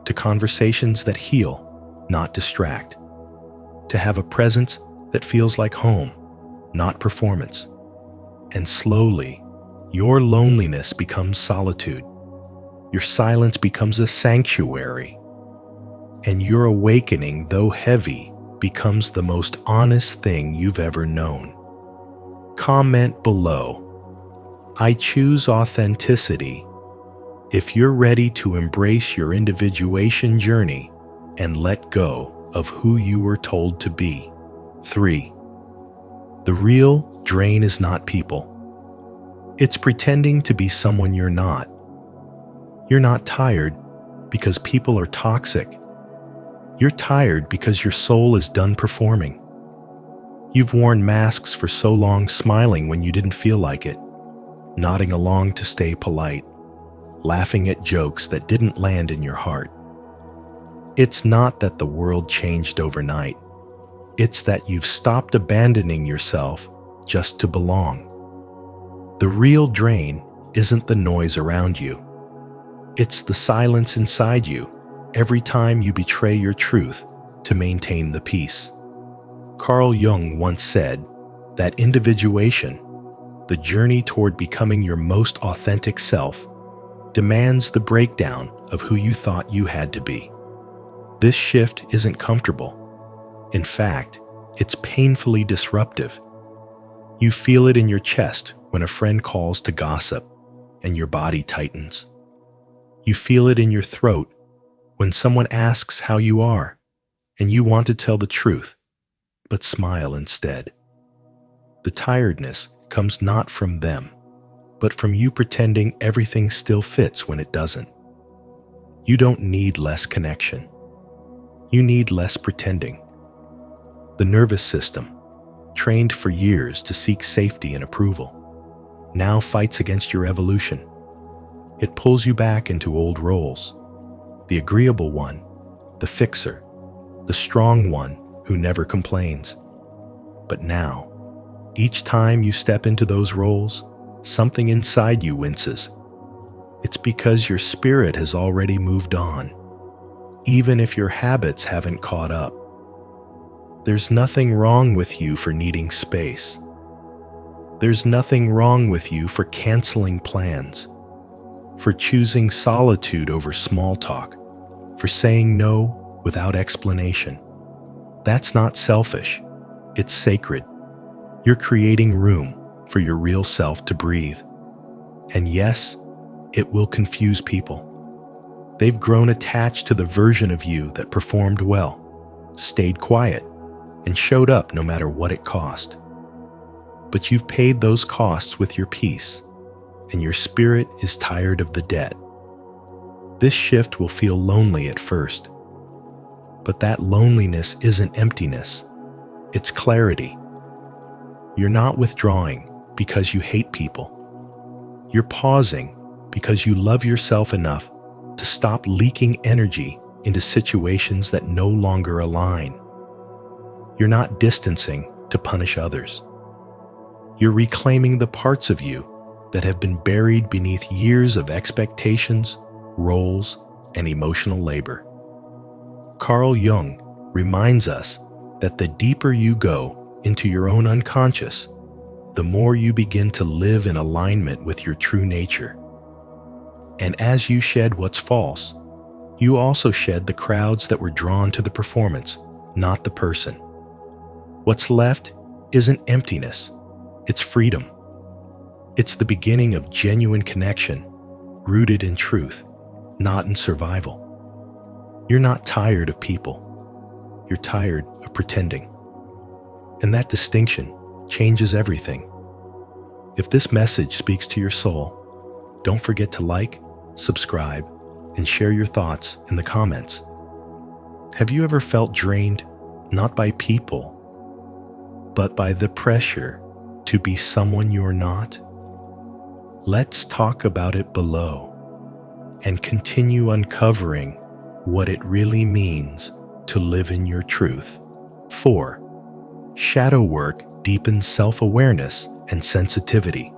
To conversations that heal, not distract. To have a presence that feels like home, not performance. And slowly, your loneliness becomes solitude. Your silence becomes a sanctuary. And your awakening, though heavy, becomes the most honest thing you've ever known. Comment below. I choose authenticity. If you're ready to embrace your individuation journey and let go of who you were told to be. 3. The real drain is not people. It's pretending to be someone you're not. You're not tired because people are toxic. You're tired because your soul is done performing. You've worn masks for so long, smiling when you didn't feel like it, nodding along to stay polite, laughing at jokes that didn't land in your heart. It's not that the world changed overnight. It's that you've stopped abandoning yourself just to belong. The real drain isn't the noise around you. It's the silence inside you every time you betray your truth to maintain the peace. Carl Jung once said that individuation, the journey toward becoming your most authentic self, demands the breakdown of who you thought you had to be. This shift isn't comfortable. In fact, it's painfully disruptive. You feel it in your chest when a friend calls to gossip and your body tightens. You feel it in your throat when someone asks how you are and you want to tell the truth, but smile instead. The tiredness comes not from them, but from you pretending everything still fits when it doesn't. You don't need less connection. You need less pretending. The nervous system, trained for years to seek safety and approval, now fights against your evolution. It pulls you back into old roles. The agreeable one, the fixer, the strong one who never complains. But now, each time you step into those roles, something inside you winces. It's because your spirit has already moved on, even if your habits haven't caught up. There's nothing wrong with you for needing space. There's nothing wrong with you for canceling plans, for choosing solitude over small talk, for saying no without explanation. That's not selfish. It's sacred. You're creating room for your real self to breathe. And yes, it will confuse people. They've grown attached to the version of you that performed well, stayed quiet, and showed up no matter what it cost. But you've paid those costs with your peace, and your spirit is tired of the debt. This shift will feel lonely at first, but that loneliness isn't emptiness, it's clarity. You're not withdrawing because you hate people. You're pausing because you love yourself enough to stop leaking energy into situations that no longer align. You're not distancing to punish others. You're reclaiming the parts of you that have been buried beneath years of expectations, roles, and emotional labor. Carl Jung reminds us that the deeper you go into your own unconscious, the more you begin to live in alignment with your true nature. And as you shed what's false, you also shed the crowds that were drawn to the performance, not the person. What's left isn't emptiness, it's freedom. It's the beginning of genuine connection, rooted in truth, not in survival. You're not tired of people. You're tired of pretending. And that distinction changes everything. If this message speaks to your soul, don't forget to like, subscribe, and share your thoughts in the comments. Have you ever felt drained, not by people, but by the pressure to be someone you're not? Let's talk about it below and continue uncovering what it really means to live in your truth. 4. Shadow work deepens self-awareness and sensitivity.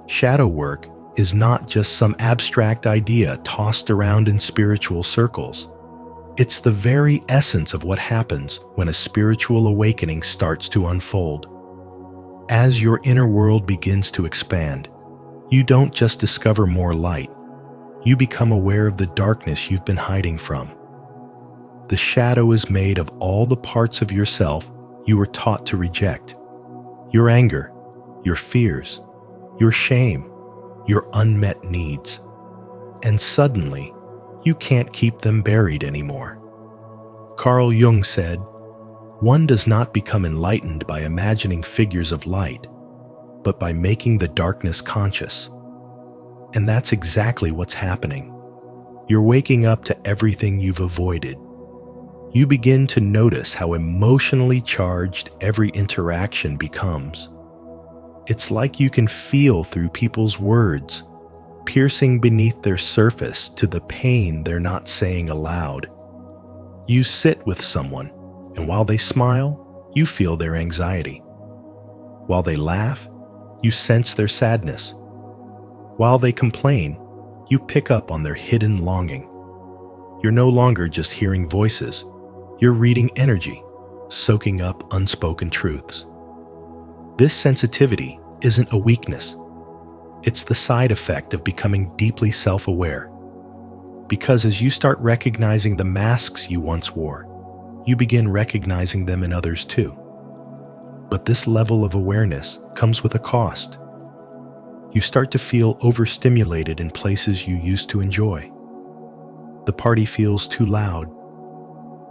Shadow work is not just some abstract idea tossed around in spiritual circles. It's the very essence of what happens when a spiritual awakening starts to unfold. As your inner world begins to expand, you don't just discover more light, you become aware of the darkness you've been hiding from. The shadow is made of all the parts of yourself you were taught to reject. Your anger, your fears, your shame, your unmet needs. And suddenly, you can't keep them buried anymore. Carl Jung said, "One does not become enlightened by imagining figures of light, but by making the darkness conscious." And that's exactly what's happening. You're waking up to everything you've avoided. You begin to notice how emotionally charged every interaction becomes. It's like you can feel through people's words, piercing beneath their surface to the pain they're not saying aloud. You sit with someone, and while they smile, you feel their anxiety. While they laugh, you sense their sadness. While they complain, you pick up on their hidden longing. You're no longer just hearing voices, you're reading energy, soaking up unspoken truths. This sensitivity isn't a weakness. It's the side effect of becoming deeply self-aware. Because as you start recognizing the masks you once wore, you begin recognizing them in others too. But this level of awareness comes with a cost. You start to feel overstimulated in places you used to enjoy. The party feels too loud.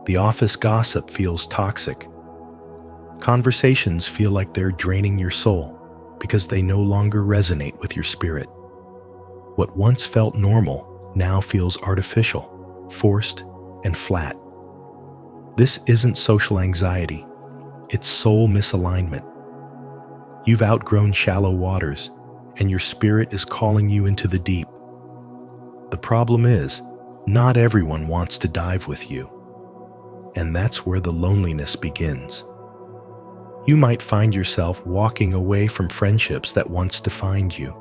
The office gossip feels toxic. Conversations feel like they're draining your soul because they no longer resonate with your spirit. What once felt normal now feels artificial, forced, and flat. This isn't social anxiety, it's soul misalignment. You've outgrown shallow waters, and your spirit is calling you into the deep. The problem is, not everyone wants to dive with you. And that's where the loneliness begins. You might find yourself walking away from friendships that once defined you.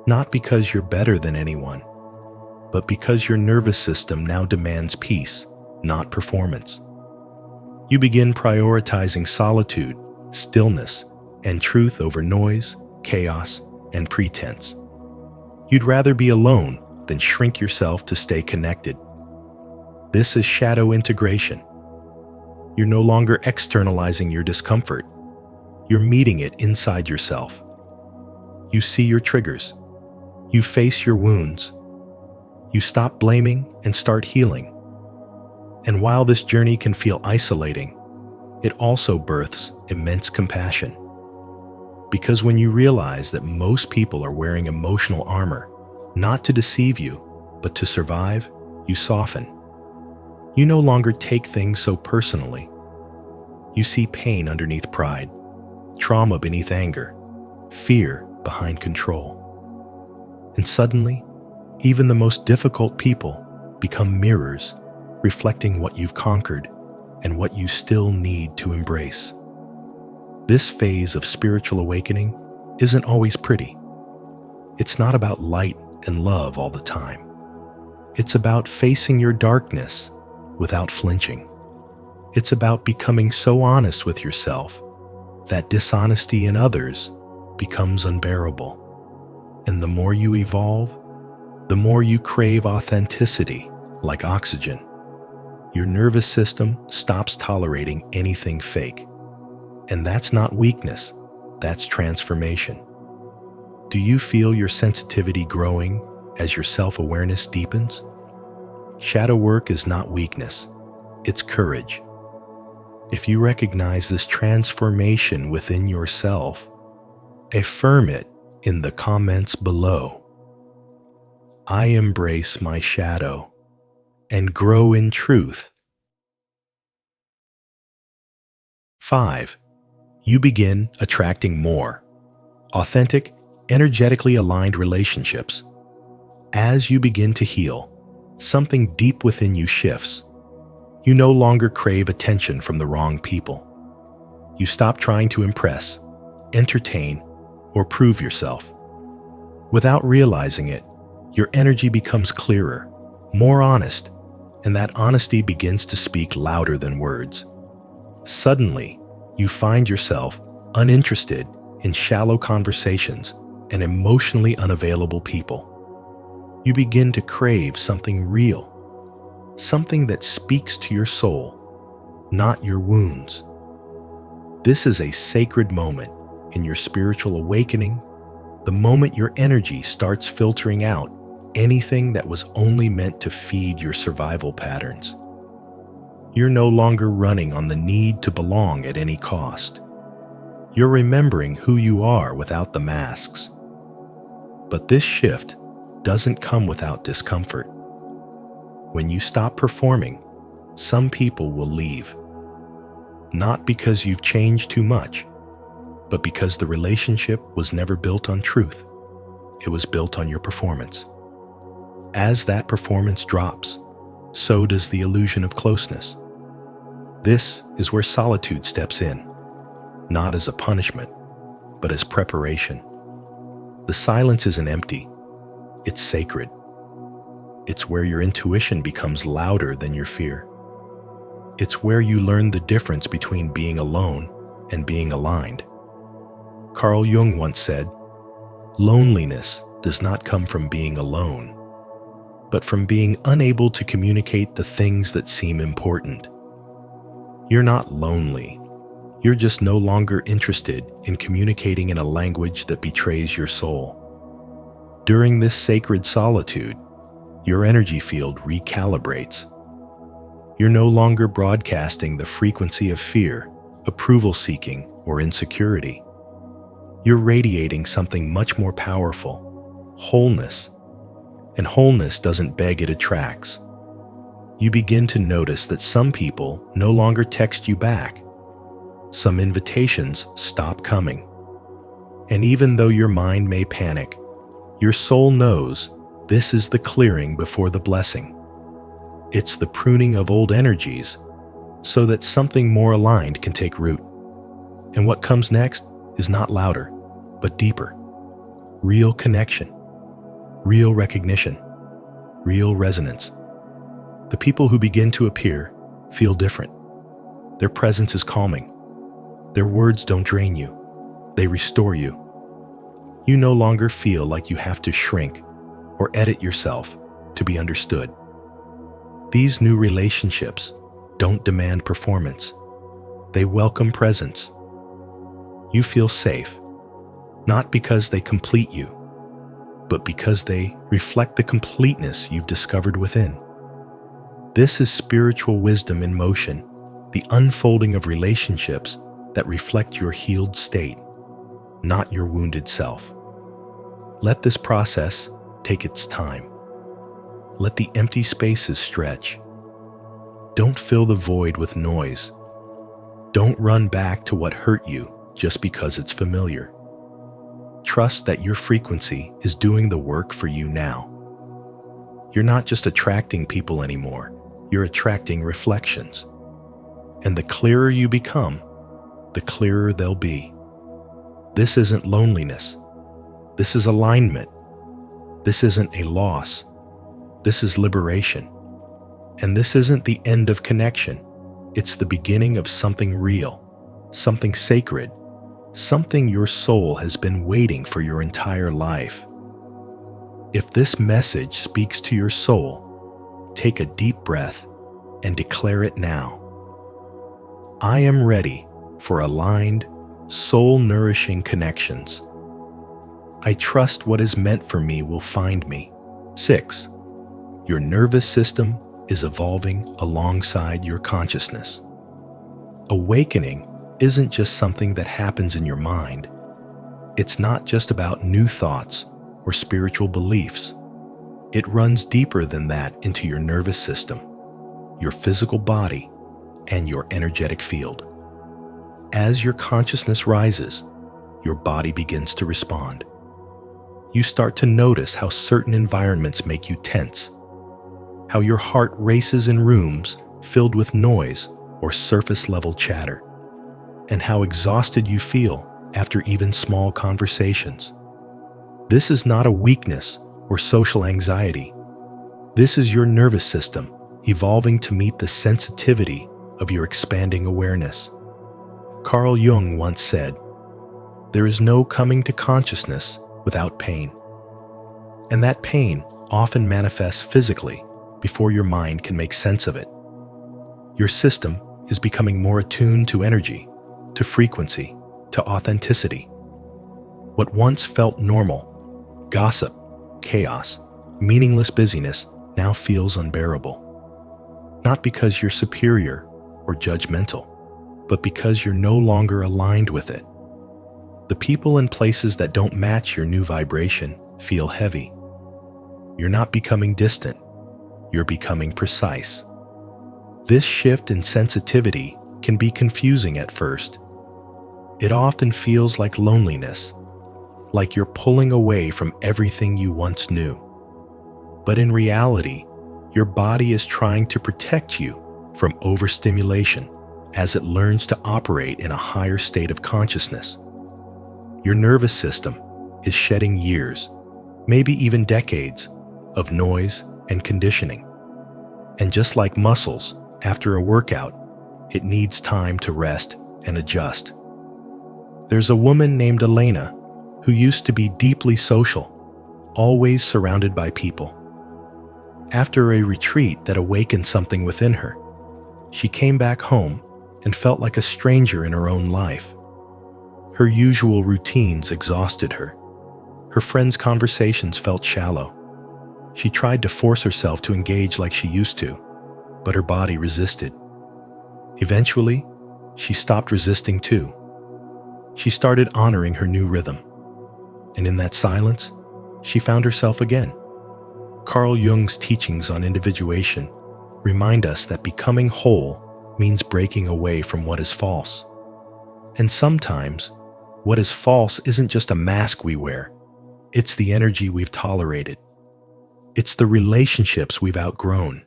Not because you're better than anyone, but because your nervous system now demands peace, not performance. You begin prioritizing solitude, stillness, and truth over noise, chaos, and pretense. You'd rather be alone than shrink yourself to stay connected. This is shadow integration. You're no longer externalizing your discomfort. You're meeting it inside yourself. You see your triggers. You face your wounds. You stop blaming and start healing. And while this journey can feel isolating, it also births immense compassion. Because when you realize that most people are wearing emotional armor, not to deceive you, but to survive, you soften. You no longer take things so personally. You see pain underneath pride, trauma beneath anger, fear behind control. And suddenly, even the most difficult people become mirrors, reflecting what you've conquered and what you still need to embrace. This phase of spiritual awakening isn't always pretty. It's not about light and love all the time. It's about facing your darkness without flinching. It's about becoming so honest with yourself that dishonesty in others becomes unbearable. And the more you evolve, the more you crave authenticity like oxygen. Your nervous system stops tolerating anything fake. And that's not weakness, that's transformation. Do you feel your sensitivity growing as your self-awareness deepens? Shadow work is not weakness, it's courage. If you recognize this transformation within yourself, affirm it in the comments below. I embrace my shadow and grow in truth. 5. You begin attracting more authentic, energetically aligned relationships. As you begin to heal, something deep within you shifts. You no longer crave attention from the wrong people. You stop trying to impress, entertain, or prove yourself. Without realizing it, your energy becomes clearer, more honest, and that honesty begins to speak louder than words. Suddenly, you find yourself uninterested in shallow conversations and emotionally unavailable people. You begin to crave something real, something that speaks to your soul, not your wounds. This is a sacred moment in your spiritual awakening the moment your energy starts filtering out anything that was only meant to feed your survival patterns. You're no longer running on the need to belong at any cost. You're remembering who you are without the masks. But this shift doesn't come without discomfort. When you stop performing, some people will leave. Not because you've changed too much, but because the relationship was never built on truth. It was built on your performance. As that performance drops, so does the illusion of closeness. This is where solitude steps in, not as a punishment, but as preparation. The silence isn't empty, it's sacred. It's where your intuition becomes louder than your fear. It's where you learn the difference between being alone and being aligned. Carl Jung once said, "Loneliness does not come from being alone, but from being unable to communicate the things that seem important." You're not lonely. You're just no longer interested in communicating in a language that betrays your soul. During this sacred solitude, your energy field recalibrates. You're no longer broadcasting the frequency of fear, approval-seeking, or insecurity. You're radiating something much more powerful, wholeness. And wholeness doesn't beg, it attracts. You begin to notice that some people no longer text you back. Some invitations stop coming. And even though your mind may panic, your soul knows this is the clearing before the blessing. It's the pruning of old energies so that something more aligned can take root. And what comes next is not louder, but deeper. Real connection, real recognition, real resonance. The people who begin to appear feel different. Their presence is calming. Their words don't drain you. They restore you. You no longer feel like you have to shrink or edit yourself to be understood. These new relationships don't demand performance. They welcome presence. You feel safe, not because they complete you, but because they reflect the completeness you've discovered within. This is spiritual wisdom in motion, the unfolding of relationships that reflect your healed state, not your wounded self. Let this process take its time. Let the empty spaces stretch. Don't fill the void with noise. Don't run back to what hurt you just because it's familiar. Trust that your frequency is doing the work for you now. You're not just attracting people anymore. You're attracting reflections. And the clearer you become, the clearer they'll be. This isn't loneliness. This is alignment. This isn't a loss. This is liberation. And this isn't the end of connection. It's the beginning of something real, something sacred, something your soul has been waiting for your entire life. If this message speaks to your soul, take a deep breath and declare it now. I am ready for aligned, soul-nourishing connections. I trust what is meant for me will find me. 6. Your nervous system is evolving alongside your consciousness. Awakening isn't just something that happens in your mind. It's not just about new thoughts or spiritual beliefs. It runs deeper than that into your nervous system, your physical body, and your energetic field. As your consciousness rises, your body begins to respond. You start to notice how certain environments make you tense, how your heart races in rooms filled with noise or surface-level chatter, and how exhausted you feel after even small conversations. This is not a weakness or social anxiety. This is your nervous system evolving to meet the sensitivity of your expanding awareness. Carl Jung once said, "There is no coming to consciousness without pain." And that pain often manifests physically before your mind can make sense of it. Your system is becoming more attuned to energy, to frequency, to authenticity. What once felt normal, gossip, chaos, meaningless busyness, now feels unbearable. Not because you're superior or judgmental, but because you're no longer aligned with it. The people and places that don't match your new vibration feel heavy. You're not becoming distant, you're becoming precise. This shift in sensitivity can be confusing at first. It often feels like loneliness, like you're pulling away from everything you once knew. But in reality, your body is trying to protect you from overstimulation as it learns to operate in a higher state of consciousness. Your nervous system is shedding years, maybe even decades, of noise and conditioning. And just like muscles, after a workout, it needs time to rest and adjust. There's a woman named Elena who used to be deeply social, always surrounded by people. After a retreat that awakened something within her, she came back home and felt like a stranger in her own life. Her usual routines exhausted her. Her friends' conversations felt shallow. She tried to force herself to engage like she used to, but her body resisted. Eventually, she stopped resisting too. She started honoring her new rhythm. And in that silence, she found herself again. Carl Jung's teachings on individuation remind us that becoming whole means breaking away from what is false. And sometimes, what is false isn't just a mask we wear. It's the energy we've tolerated. It's the relationships we've outgrown.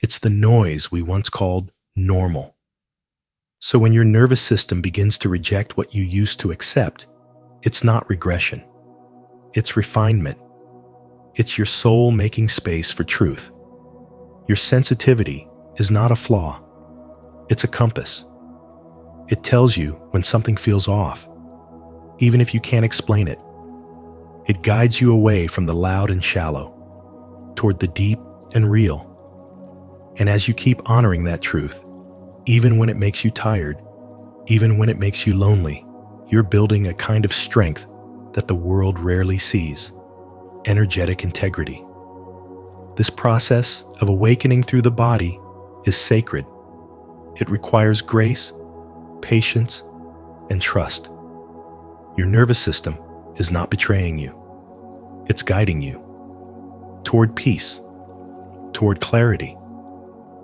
It's the noise we once called normal. So when your nervous system begins to reject what you used to accept, it's not regression. It's refinement. It's your soul making space for truth. Your sensitivity is not a flaw. It's a compass. It tells you when something feels off, even if you can't explain it. It guides you away from the loud and shallow, toward the deep and real. And as you keep honoring that truth, even when it makes you tired, even when it makes you lonely, you're building a kind of strength that the world rarely sees: energetic integrity. This process of awakening through the body is sacred. It requires grace, patience, and trust. Your nervous system is not betraying you. It's guiding you toward peace, toward clarity,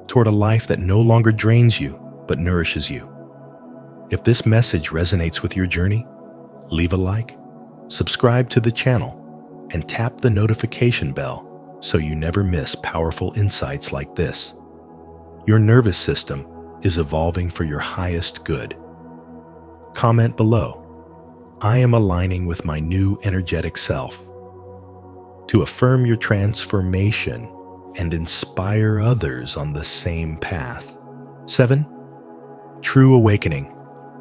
toward a life that no longer drains you but nourishes you. If this message resonates with your journey, leave a like, subscribe to the channel, and tap the notification bell so you never miss powerful insights like this. Your nervous system is evolving for your highest good. Comment below, "I am aligning with my new energetic self," to affirm your transformation and inspire others on the same path. 7. True awakening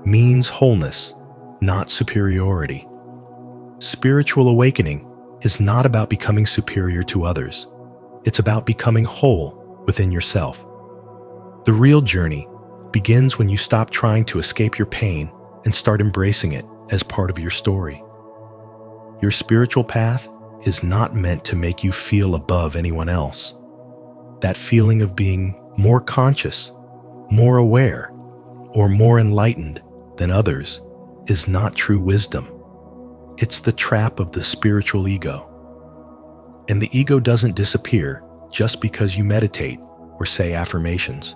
means wholeness, not superiority. Spiritual awakening is not about becoming superior to others. It's about becoming whole within yourself. The real journey begins when you stop trying to escape your pain and start embracing it as part of your story. Your spiritual path is not meant to make you feel above anyone else. That feeling of being more conscious, more aware, or more enlightened than others is not true wisdom. It's the trap of the spiritual ego. And the ego doesn't disappear just because you meditate or say affirmations.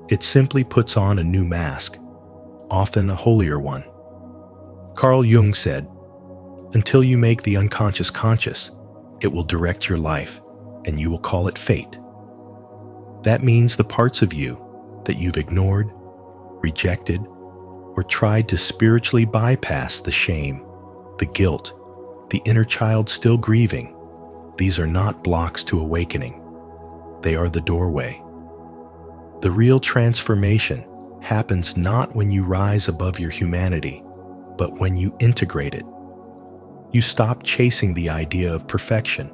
It simply puts on a new mask, often a holier one. Carl Jung said, "Until you make the unconscious conscious, it will direct your life, and you will call it fate." That means the parts of you that you've ignored, rejected, or tried to spiritually bypass the shame, the guilt, the inner child still grieving, these are not blocks to awakening. They are the doorway. The real transformation happens not when you rise above your humanity, but when you integrate it. You stop chasing the idea of perfection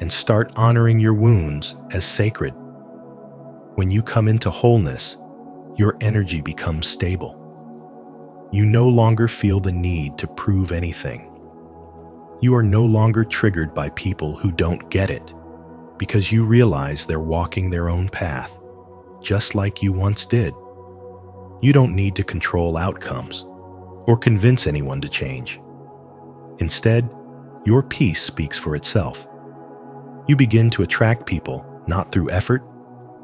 and start honoring your wounds as sacred. When you come into wholeness, your energy becomes stable. You no longer feel the need to prove anything. You are no longer triggered by people who don't get it, because you realize they're walking their own path, just like you once did. You don't need to control outcomes or convince anyone to change. Instead, your peace speaks for itself. You begin to attract people not through effort,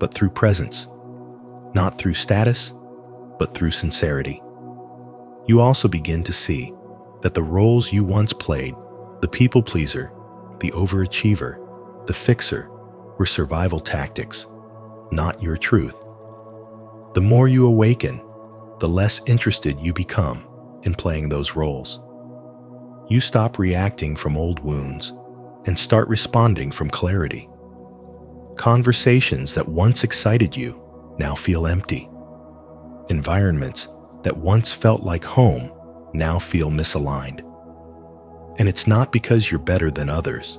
but through presence, not through status, but through sincerity. You also begin to see that the roles you once played, the people pleaser, the overachiever, the fixer, were survival tactics, not your truth. The more you awaken, the less interested you become in playing those roles. You stop reacting from old wounds and start responding from clarity. Conversations that once excited you now feel empty. Environments that once felt like home now feel misaligned. And it's not because you're better than others.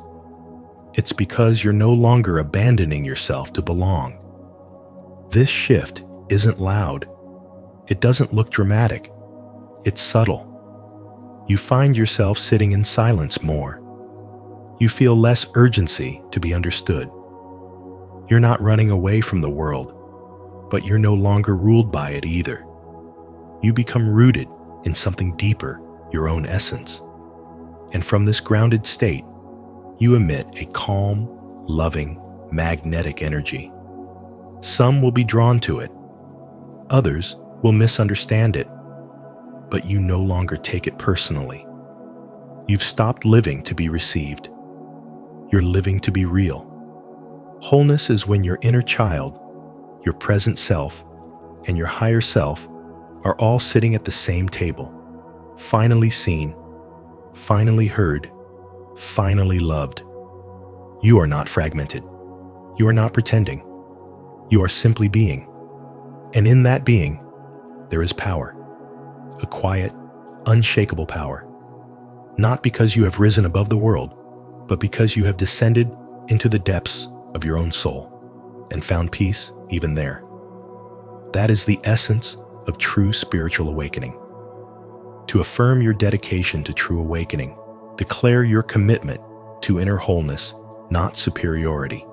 It's because you're no longer abandoning yourself to belong. This shift isn't loud. It doesn't look dramatic. It's subtle. You find yourself sitting in silence more. You feel less urgency to be understood. You're not running away from the world, but you're no longer ruled by it either. You become rooted in something deeper, your own essence. And from this grounded state, you emit a calm, loving, magnetic energy. Some will be drawn to it. Others will misunderstand it. But you no longer take it personally. You've stopped living to be received. You're living to be real. Wholeness is when your inner child, your present self, and your higher self are all sitting at the same table, finally seen, finally heard, finally loved. You are not fragmented. You are not pretending. You are simply being. And in that being, there is power. A quiet, unshakable power. Not because you have risen above the world, but because you have descended into the depths of your own soul and found peace even there. That is the essence of true spiritual awakening. To affirm your dedication to true awakening, declare your commitment to inner wholeness, not superiority.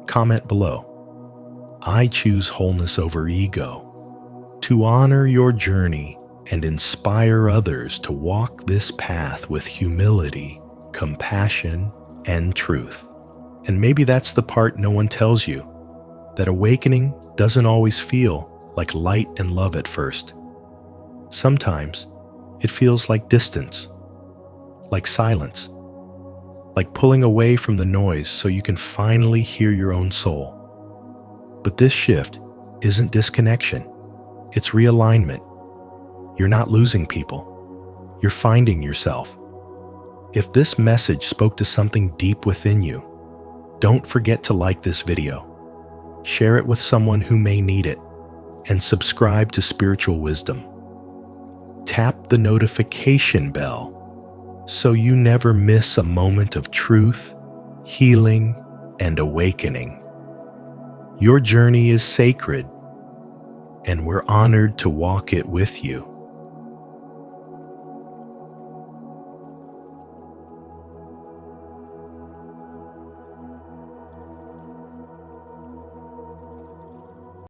Comment below. I choose wholeness over ego. To honor your journey and inspire others to walk this path with humility, compassion, and truth. And maybe that's the part no one tells you, that awakening doesn't always feel like light and love at first. Sometimes it feels like distance, like silence, like pulling away from the noise so you can finally hear your own soul. But this shift isn't disconnection, it's realignment. You're not losing people, you're finding yourself. If this message spoke to something deep within you, don't forget to like this video, share it with someone who may need it, and subscribe to Spiritual Wisdom. Tap the notification bell so you never miss a moment of truth, healing, and awakening. Your journey is sacred, and we're honored to walk it with you.